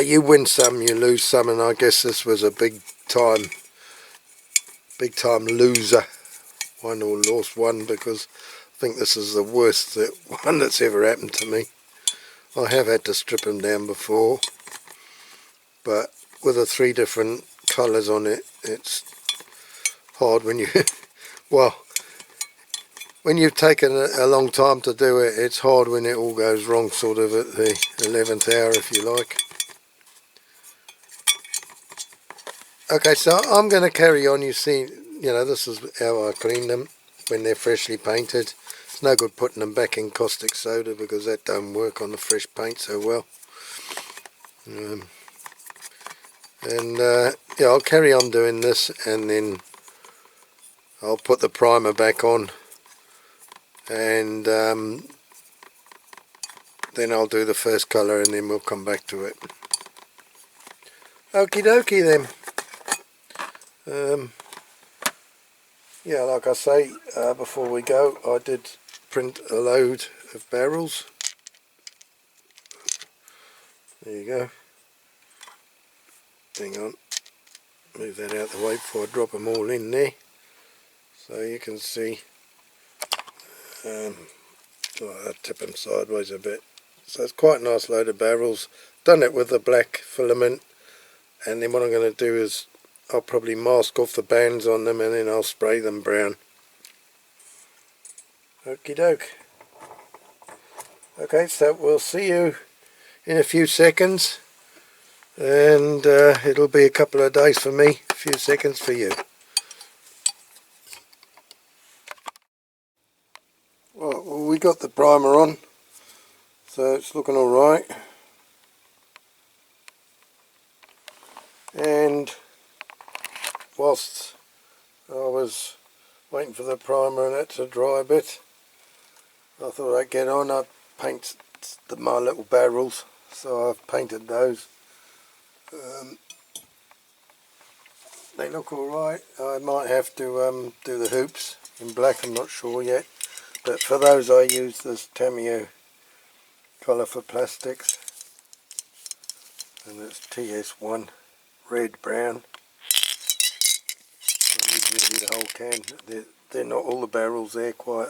You win some, you lose some, and I guess this was a big time loser. Won or lost one, because I think this is the worst one that's ever happened to me. I have had to strip them down before, but with the 3 different colours on it, it's hard when you well, when you've taken a long time to do it, it's hard when it all goes wrong, sort of at the 11th hour, if you like. Okay, so I'm going to carry on. You see, you know, this is how I clean them when they're freshly painted. It's no good putting them back in caustic soda because that don't work on the fresh paint so well. Yeah, I'll carry on doing this, and then I'll put the primer back on, and then I'll do the first colour, and then we'll come back to it. Okie dokie then. Yeah, like I say, before we go, I did print a load of barrels. There you go. Hang on, move that out the way before I drop them all in there. So you can see, I'll tip them sideways a bit. So it's quite a nice load of barrels. Done it with the black filament, and then what I'm going to do is I'll probably mask off the bands on them, and then I'll spray them brown. Okie doke. Okay, so we'll see you in a few seconds, and it'll be a couple of days for me, a few seconds for you. Right, well, we got the primer on, so it's looking alright. And whilst I was waiting for the primer and it to dry a bit, I thought I'd get on. I'd paint my little barrels, so I've painted those. They look alright. I might have to do the hoops in black, I'm not sure yet, but for those I use this Tamiya colour for plastics, and it's TS1 red brown. I need really the whole can. They're not all the barrels there quite.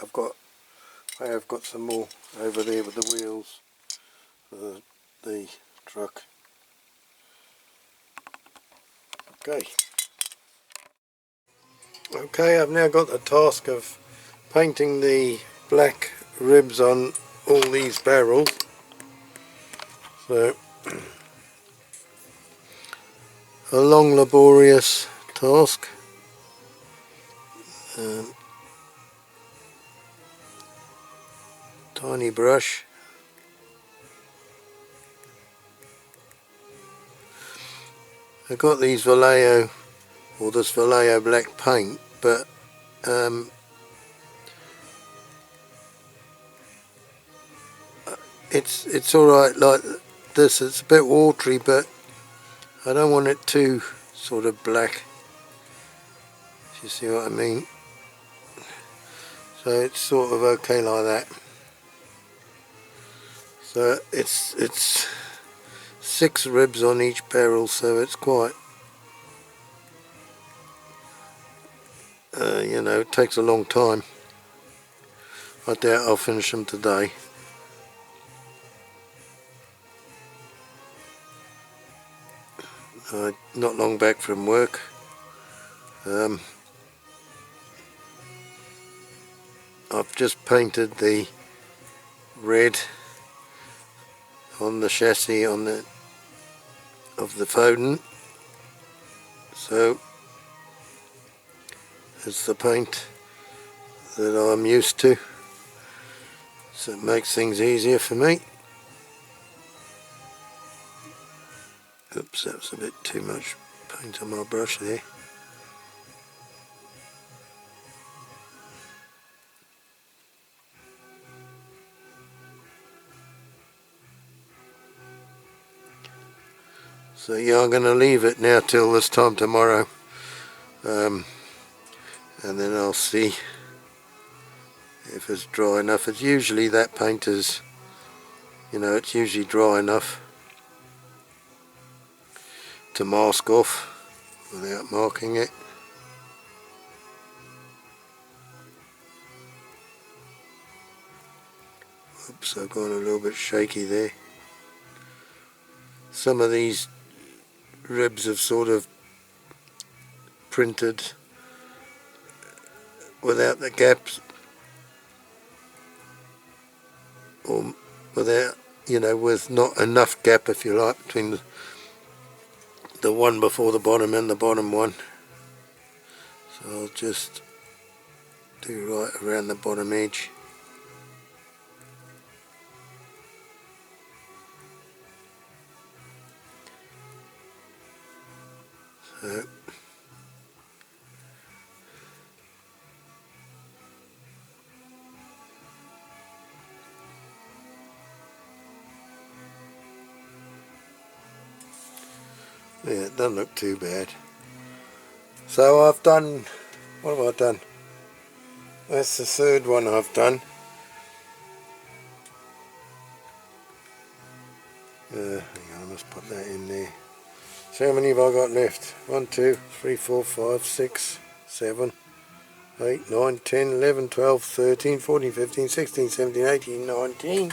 I have got some more over there with the wheels for the truck. Okay, I've now got the task of painting the black ribs on all these barrels. So a long laborious task. Tiny brush. I got these Vallejo, or this Vallejo black paint, but it's alright like this. It's a bit watery, but I don't want it too sort of black, if you see what I mean. So it's sort of okay like that. So it's 6 ribs on each barrel, so it's quite, you know, it takes a long time. I doubt I'll finish them today. Not long back from work. I've just painted the red on the chassis of the Foden, so it's the paint that I'm used to, so it makes things easier for me. Oops, that was a bit too much paint on my brush there. So yeah, I'm going to leave it now till this time tomorrow, and then I'll see if it's dry enough. It's usually that paint is, you know, it's usually dry enough to mask off without marking it. Oops, I've gone a little bit shaky there. Some of these ribs have sort of printed without the gaps, or without, you know, with not enough gap, if you like, between the one before the bottom and the bottom one. So I'll just do right around the bottom edge. So yeah, it doesn't look too bad. So I've done, what have I done? That's the third one I've done. Hang on, I must put that in there. So how many have I got left? 1, 2, 3, 4, 5, 6, 7, 8, 9, 10, 11, 12, 13, 14, 15, 16, 17, 18, 19,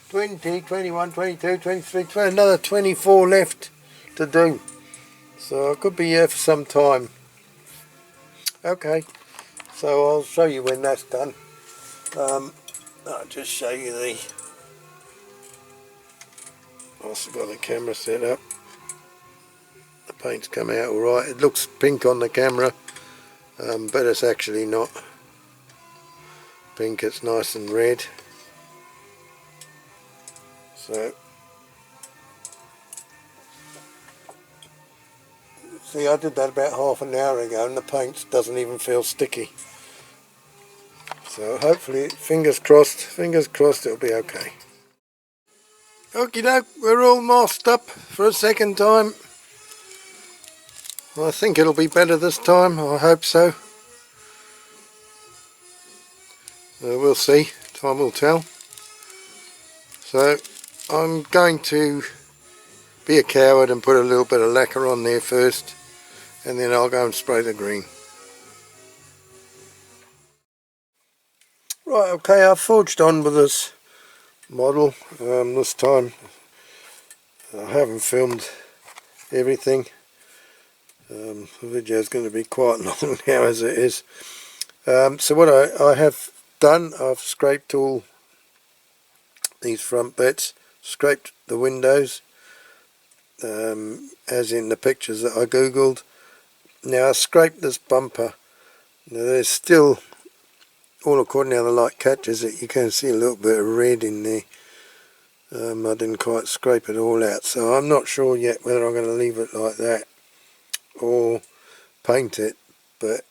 20, 21, 22, 23, 20, another 24 left to do. So I could be here for some time. Okay, so I'll show you when that's done. I'll just show you also got the camera set up. The paint's come out alright. It looks pink on the camera, but it's actually not pink, it's nice and red. So see, I did that about half an hour ago and the paint doesn't even feel sticky. So hopefully, fingers crossed it'll be okay. Okie doke, we're all masked up for a second time. I think it'll be better this time, I hope so. We'll see, time will tell. So I'm going to be a coward and put a little bit of lacquer on there first, and then I'll go and spray the green. Right, okay, I've forged on with this model. This time I haven't filmed everything. The video is going to be quite long now as it is. So what I have done, I've scraped all these front bits, scraped the windows, as in the pictures that I googled. Now I scraped this bumper. Now there's still, all according to how the light catches it, you can see a little bit of red in there. I didn't quite scrape it all out, so I'm not sure yet whether I'm going to leave it like that or paint it, but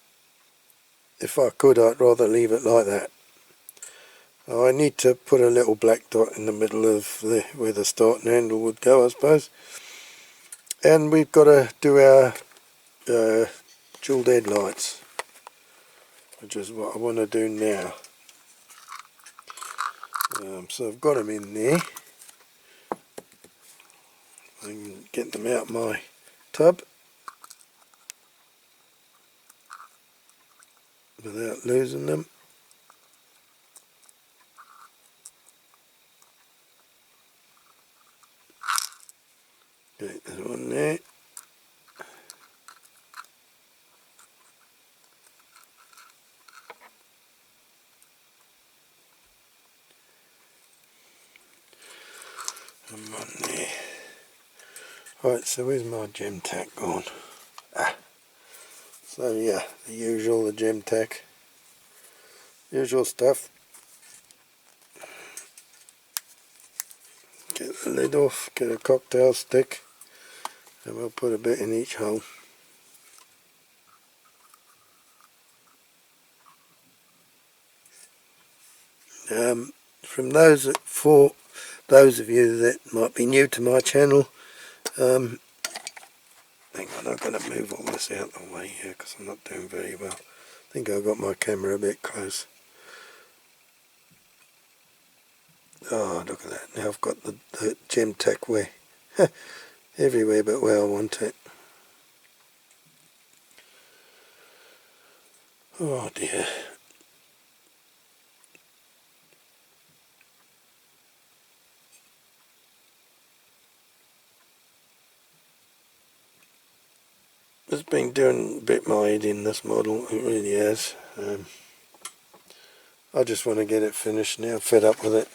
if I could, I'd rather leave it like that. I need to put a little black dot in the middle of where the starting handle would go, I suppose. And we've got to do our dual headlights, which is what I want to do now. So I've got them in there. I can get them out my tub without losing them. Okay, there's one there. And one there. Right, so where's my gem tack gone? So yeah, the usual, the gem tack. Usual stuff. Get the lid off, get a cocktail stick, and we'll put a bit in each hole. From for those of you that might be new to my channel, hang on, I've got to move all this out of the way here because I'm not doing very well. I think I've got my camera a bit close. Oh, look at that. Now I've got the gem tack where everywhere but where I want it. Oh dear. It's been doing a bit my head in, this model, it really has. I just want to get it finished now, fed up with it.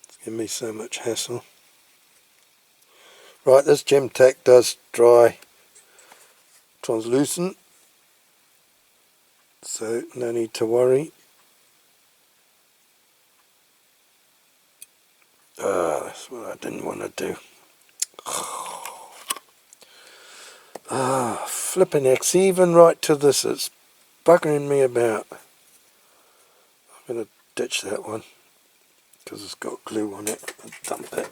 It's giving me so much hassle. Right, this gem tack does dry translucent, so no need to worry. That's what I didn't want to do. Flipping X, even right to this, it's buggering me about. I'm going to ditch that one because it's got glue on it and dump it,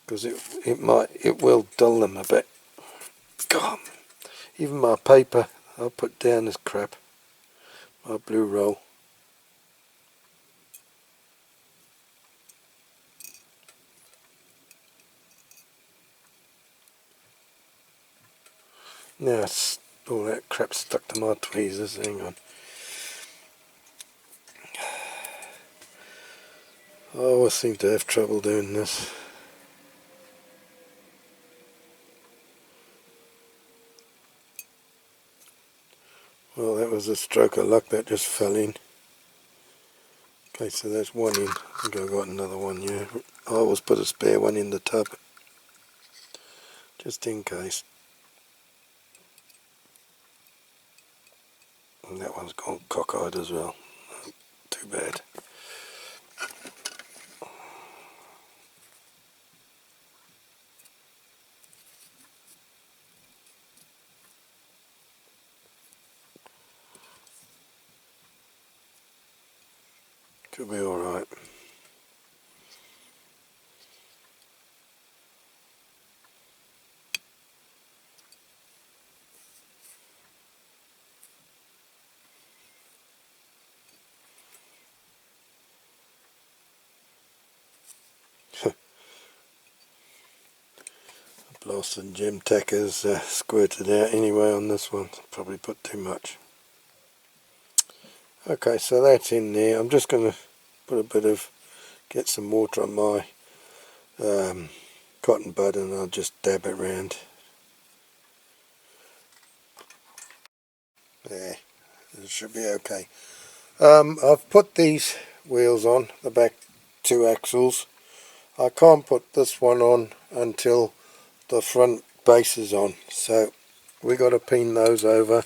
because it will dull them a bit. God, even my paper I'll put down as crap, my blue roll. Now it's all that crap stuck to my tweezers. Hang on. I always seem to have trouble doing this. Well, that was a stroke of luck, that just fell in. Okay, so that's one in. I think I got another one here. I always put a spare one in the tub, just in case. And that one's gone cockeyed as well. Too bad. Could be alright. Blasted gem tack is squirted out anyway on this one. Probably put too much. Okay, so that's in there. I'm just going to get some water on my cotton bud, and I'll just dab it around. There, it should be okay. I've put these wheels on, the back two axles. I can't put this one on until the front base is on, so we got to pin those over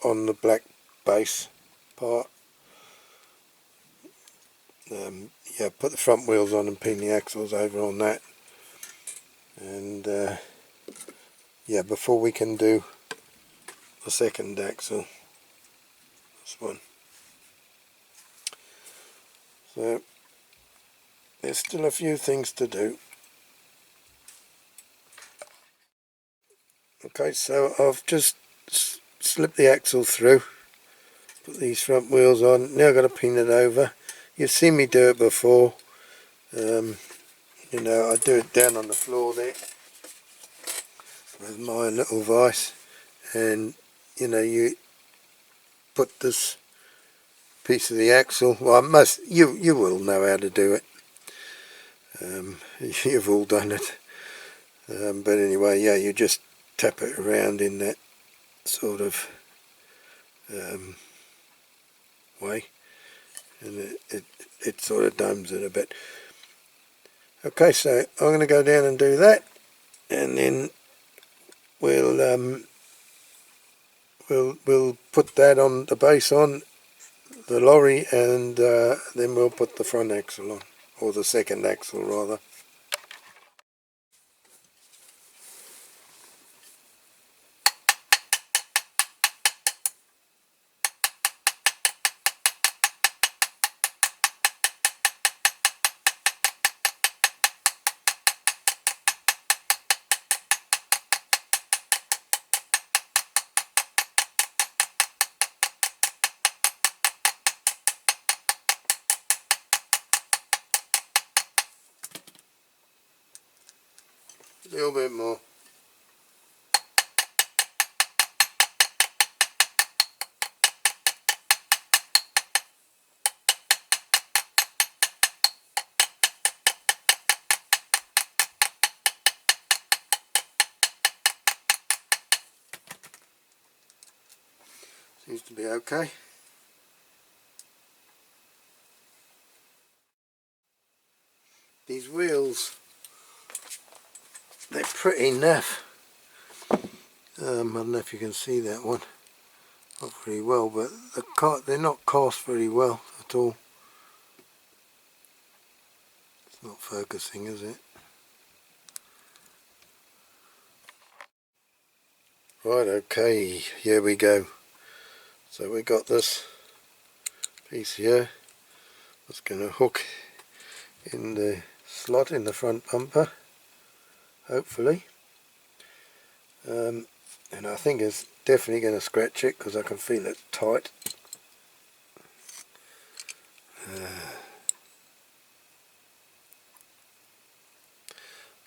on the black base part. Yeah, put the front wheels on and pin the axles over on that, and yeah, before we can do the second axle, this one. So there's still a few things to do. Okay, so I've just slipped the axle through, put these front wheels on. Now I've got to pin it over. You've seen me do it before. You know, I do it down on the floor there with my little vise, and you know, you put this piece of the axle, well, you will know how to do it. You've all done it, but anyway, yeah, you just tap it around in that sort of way, and it sort of domes it a bit. Okay, so I'm going to go down and do that, and then we'll put that on the base on the lorry, and then we'll put the front axle on, or the second axle rather. A little bit more. Seems to be okay. These wheels, they're pretty naff. I don't know if you can see that one, not very well, but they're not cast very well at all. It's not focusing, is it? Right, okay, here we go. So we got this piece here that's going to hook in the slot in the front bumper, hopefully. And I think it's definitely going to scratch it because I can feel it tight.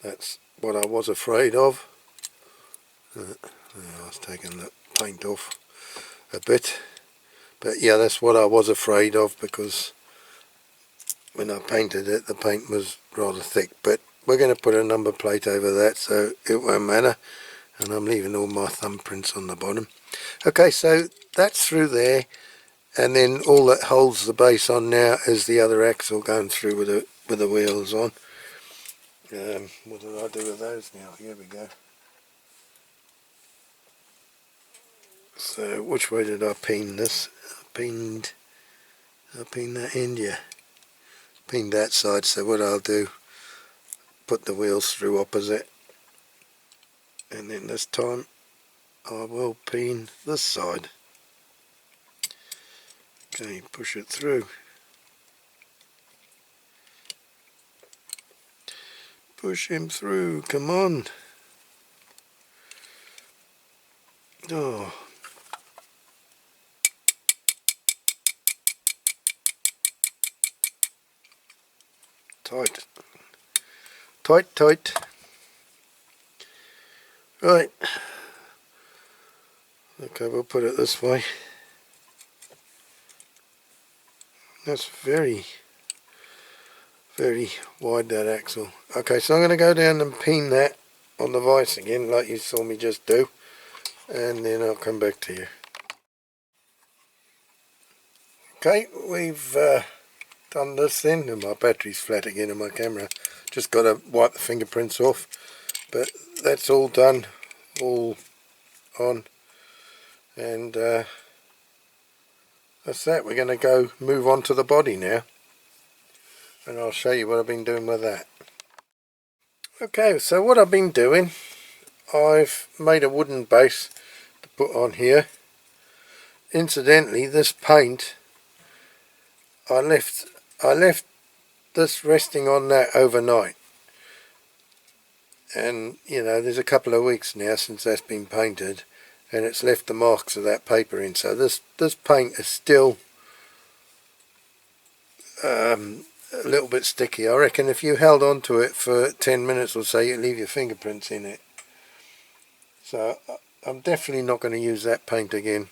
That's what I was afraid of. I was taking the paint off a bit, but yeah, that's what I was afraid of, because when I painted it, the paint was rather thick. But we're going to put a number plate over that, so it won't matter, and I'm leaving all my thumbprints on the bottom. Okay, so that's through there, and then all that holds the base on now is the other axle going through with the wheels on. What did I do with those now? Here we go. So which way did I pin this? I pinned that end, yeah. Pinned that side, so what I'll do, put the wheels through opposite, and then this time I will pin this side. Okay, push it through. Push him through, come on. Oh. Tight. Tight, tight. Right. Okay, we'll put it this way. That's very, very wide, that axle. Okay, so I'm going to go down and pin that on the vise again, like you saw me just do, and then I'll come back to you. Okay, we've done this then, and my battery's flat again in my camera. Just got to wipe the fingerprints off, but that's all done, all on, and that's that. We're going to move on to the body now, and I'll show you what I've been doing with that. Okay, so what I've been doing, I've made a wooden base to put on here. Incidentally, this paint I left this resting on that overnight, and you know, there's a couple of weeks now since that's been painted, and it's left the marks of that paper in. So this paint is still a little bit sticky. I reckon if you held on to it for 10 minutes or so, you'd leave your fingerprints in it. So I'm definitely not going to use that paint again.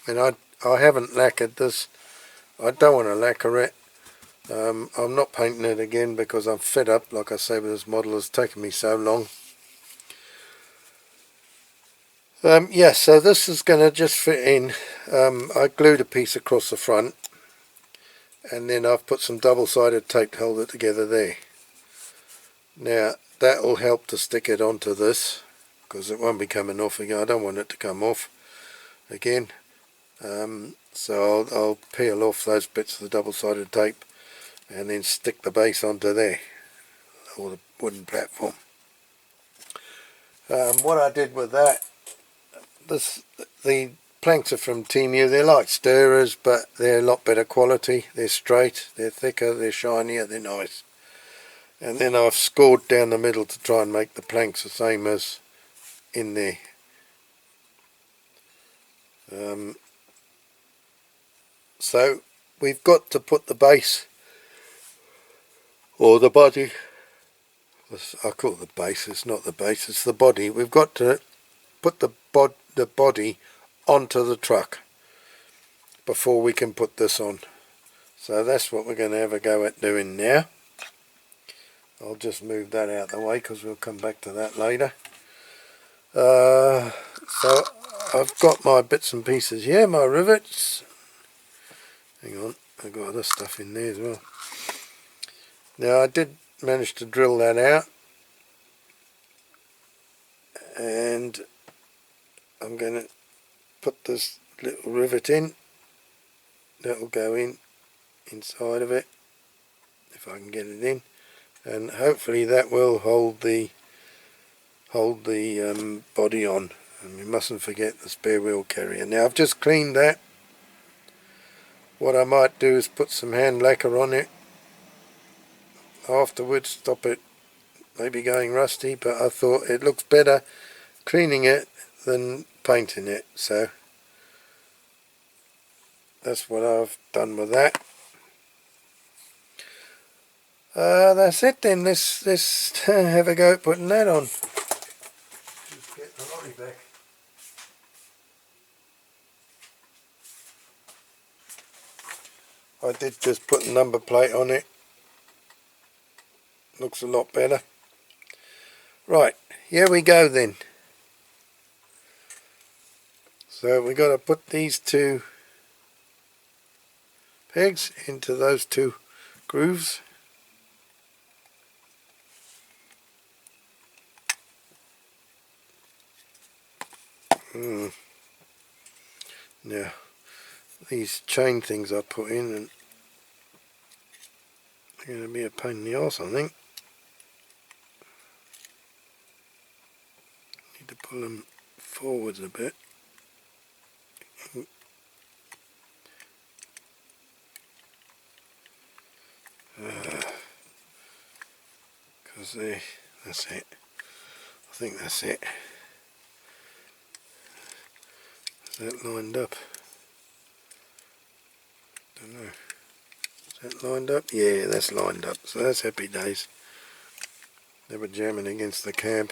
And I haven't lacquered this. I don't want to lacquer it. I'm not painting it again because I'm fed up, like I say, with this model. It's taken me so long. Yeah, so this is going to just fit in. I glued a piece across the front, and then I've put some double-sided tape to hold it together there. Now that will help to stick it onto this, because it won't be coming off again. I don't want it to come off again. So I'll peel off those bits of the double-sided tape and then stick the base onto there, or the wooden platform. What I did with that, the planks are from Temu. They're like stirrers, but they're a lot better quality. They're straight, they're thicker, they're shinier, they're nice. And then I've scored down the middle to try and make the planks the same as in there. So we've got to put the base, or the body, I call it the base, it's not the base, it's the body. We've got to put the body onto the truck before we can put this on. So that's what we're going to have a go at doing now. I'll just move that out of the way because we'll come back to that later. So I've got my bits and pieces here, my rivets. Hang on, I've got other stuff in there as well. Now I did manage to drill that out, and I'm going to put this little rivet in. That will go inside of it, if I can get it in, and hopefully that will hold the body on. And we mustn't forget the spare wheel carrier. Now I've just cleaned that. What I might do is put some hand lacquer on it afterwards, stop it maybe going rusty, but I thought it looks better cleaning it than painting it, so that's what I've done with that. That's it then. Let's have a go at putting that on. Just get the lorry back. I did just put a number plate on it. Looks a lot better. Right, here we go then. So we got to put these two pegs into those two grooves. Now these chain things I put in, and they're going to be a pain in the arse, I think. Need to pull them forwards a bit. Because that's it. I think that's it. Is that lined up? Don't know. Is that lined up? Yeah, that's lined up. So that's happy days. They were jamming against the cab.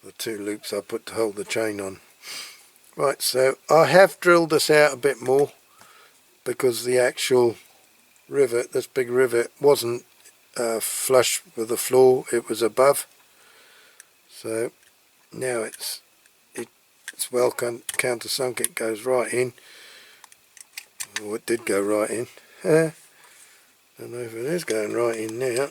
The two loops I put to hold the chain on. Right, so I have drilled this out a bit more because the actual rivet, this big rivet, wasn't flush with the floor, it was above. So now it's well countersunk, it goes right in. Oh, it did go right in. Don't know if it is going right in now.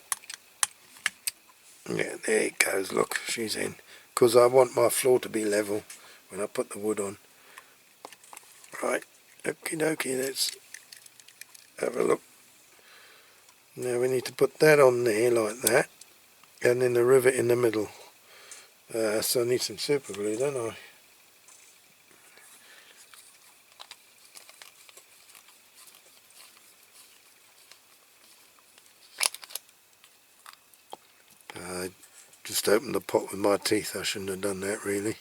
Yeah, there it goes, look, she's in. Because I want my floor to be level when I put the wood on. Right, okie dokie, let's have a look. Now we need to put that on there like that, and then the rivet in the middle. So I need some super glue, don't I? I just opened the pot with my teeth. I shouldn't have done that really.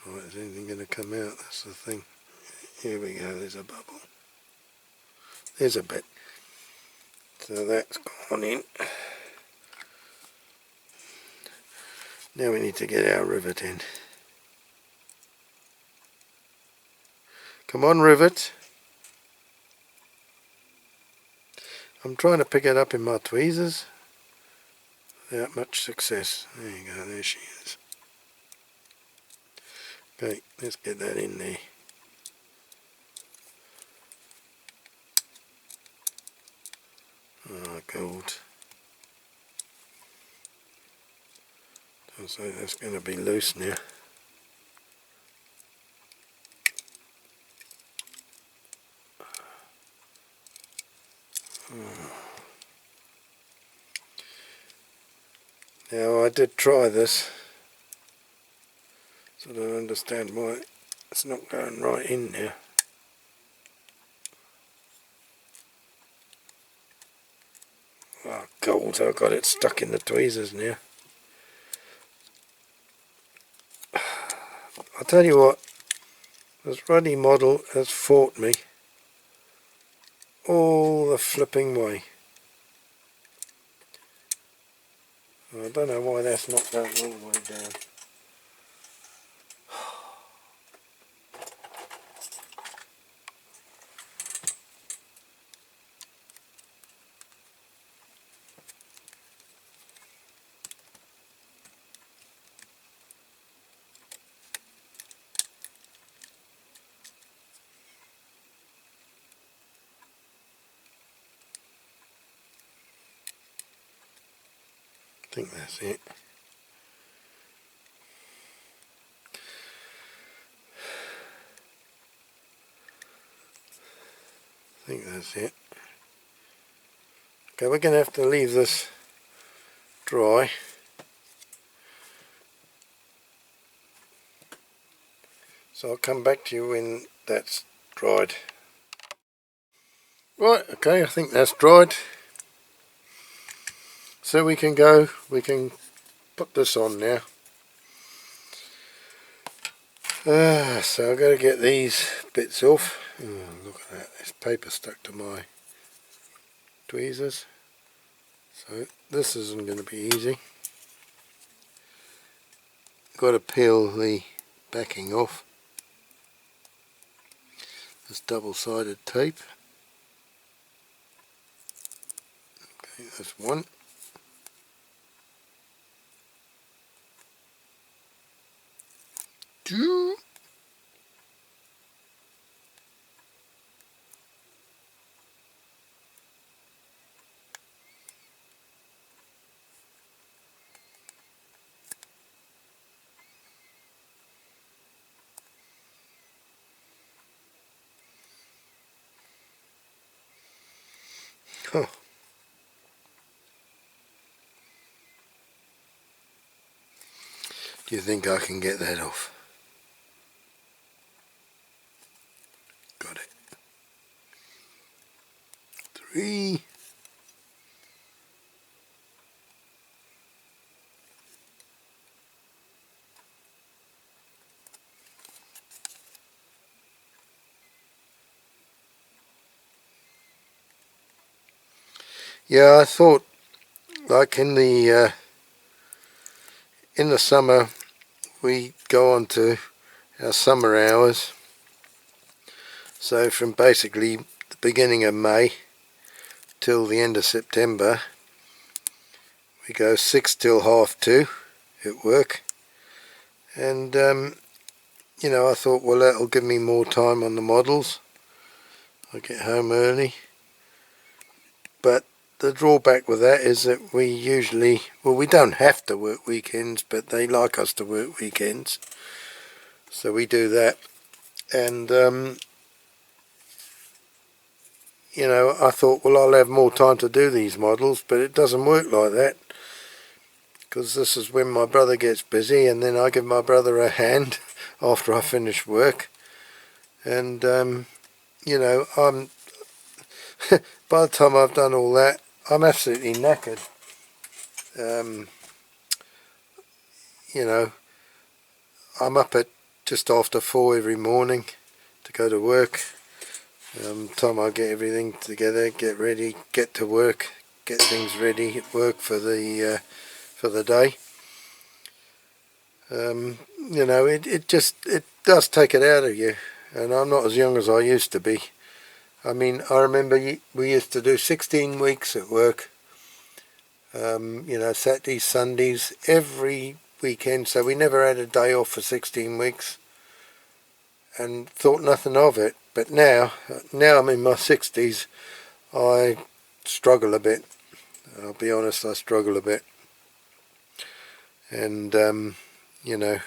Right, is anything going to come out? That's the thing. Here we go, there's a bubble. There's a bit. So that's gone in. Now we need to get our rivet in. Come on, rivet. I'm trying to pick it up in my tweezers without much success. There you go, there she is. Okay, let's get that in there. Oh, gold. So that's going to be loose now. Now I did try this, so I don't understand why it's not going right in now. Oh gold, I've got it stuck in the tweezers now. I'll tell you what, this ruddy model has fought me all the flipping way. I don't know why that's not going all the way down. I think that's it. I think that's it. Okay, we're going to have to leave this dry. So I'll come back to you when that's dried. Right, okay, I think that's dried. So we can put this on now. So I've got to get these bits off. Oh, look at that, there's paper stuck to my tweezers. So this isn't going to be easy. Got to peel the backing off. This double-sided tape. Okay, that's one. Two. Huh. Do you think I can get that off? Got it. 3. Yeah, I thought, like in the summer, we go on to our summer hours. So from basically the beginning of May till the end of September, we go 6 till 2:30 at work. And you know, I thought, well, that'll give me more time on the models. I get home early. But the drawback with that is that we usually, well, we don't have to work weekends, but they like us to work weekends, so we do that. And you know, I thought, well, I'll have more time to do these models, but it doesn't work like that, because this is when my brother gets busy, and then I give my brother a hand after I finish work. And you know, I'm by the time I've done all that, I'm absolutely knackered. You know, I'm up at just after 4 every morning to go to work. Time I get everything together, get ready, get to work, get things ready at work for the day. You know, it does take it out of you, and I'm not as young as I used to be. I mean, I remember we used to do 16 weeks at work, you know, Saturdays, Sundays, every weekend, so we never had a day off for 16 weeks, and thought nothing of it. But now I'm in my 60s, I struggle a bit. I'll be honest, I struggle a bit. And, you know,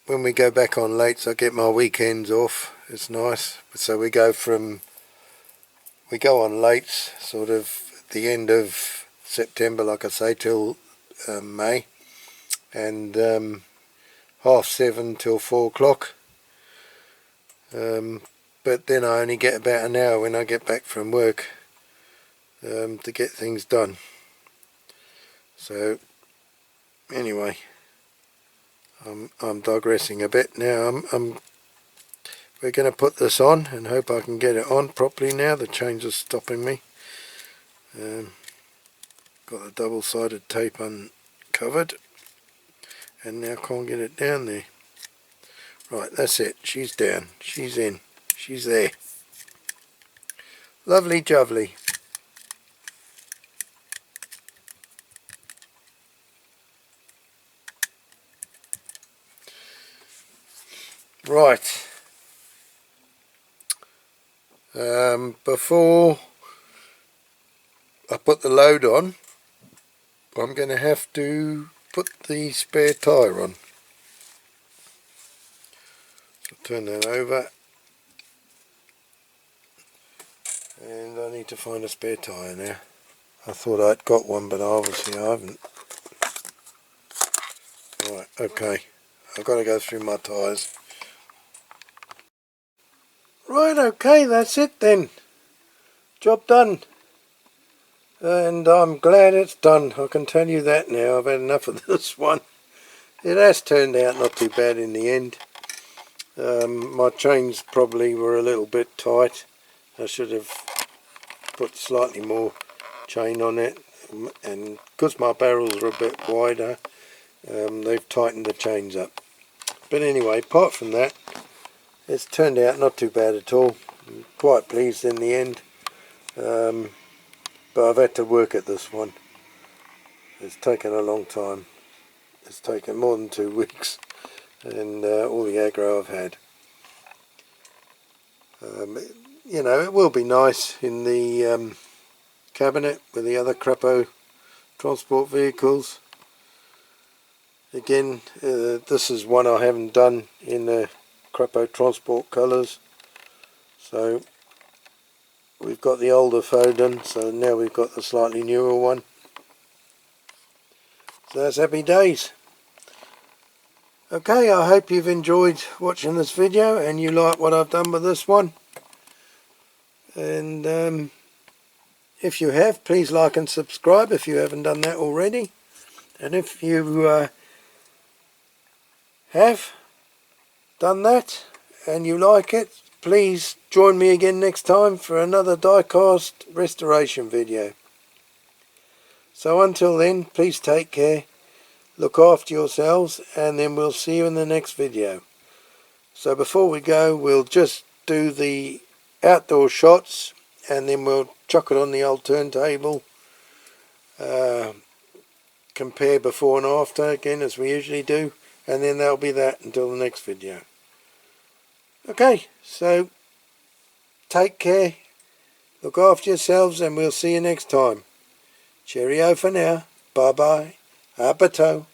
when we go back on lates, I get my weekends off. It's nice. So we go on lates sort of the end of September, like I say, till May, and 7:30 till 4 o'clock. But then I only get about an hour when I get back from work to get things done. So anyway, I'm digressing a bit now. We're going to put this on and hope I can get it on properly now. The chains are stopping me. Got the double-sided tape uncovered, and now can't get it down there. Right, that's it. She's down. She's in. She's there. Lovely jubbly. Right. Before I put the load on, I'm going to have to put the spare tyre on. So turn that over, and I need to find a spare tyre now. I thought I'd got one, but obviously I haven't. Right, okay, I've got to go through my tyres. Right, okay, that's it then. Job done. And I'm glad it's done, I can tell you that now. I've had enough of this one. It has turned out not too bad in the end. My chains probably were a little bit tight. I should have put slightly more chain on it, and because my barrels are a bit wider, they've tightened the chains up. But anyway, apart from that, it's turned out not too bad at all. I'm quite pleased in the end. But I've had to work at this one. It's taken a long time. It's taken more than 2 weeks, and all the aggro I've had. You know, it will be nice in the cabinet with the other CRAPAUD transport vehicles. Again, this is one I haven't done in the CRAPAUD transport colours. So we've got the older Foden, so now we've got the slightly newer one. So that's happy days. Okay, I hope you've enjoyed watching this video and you like what I've done with this one. And if you have, please like and subscribe if you haven't done that already. And if you have done that and you like it, please join me again next time for another DIECAST restoration video. So until then, please take care, look after yourselves, and then we'll see you in the next video. So before we go, we'll just do the outdoor shots, and then we'll chuck it on the old turntable, compare before and after again as we usually do, and then that'll be that until the next video. Okay, so take care, look after yourselves, and we'll see you next time. Cheerio for now. Bye bye. A bateau.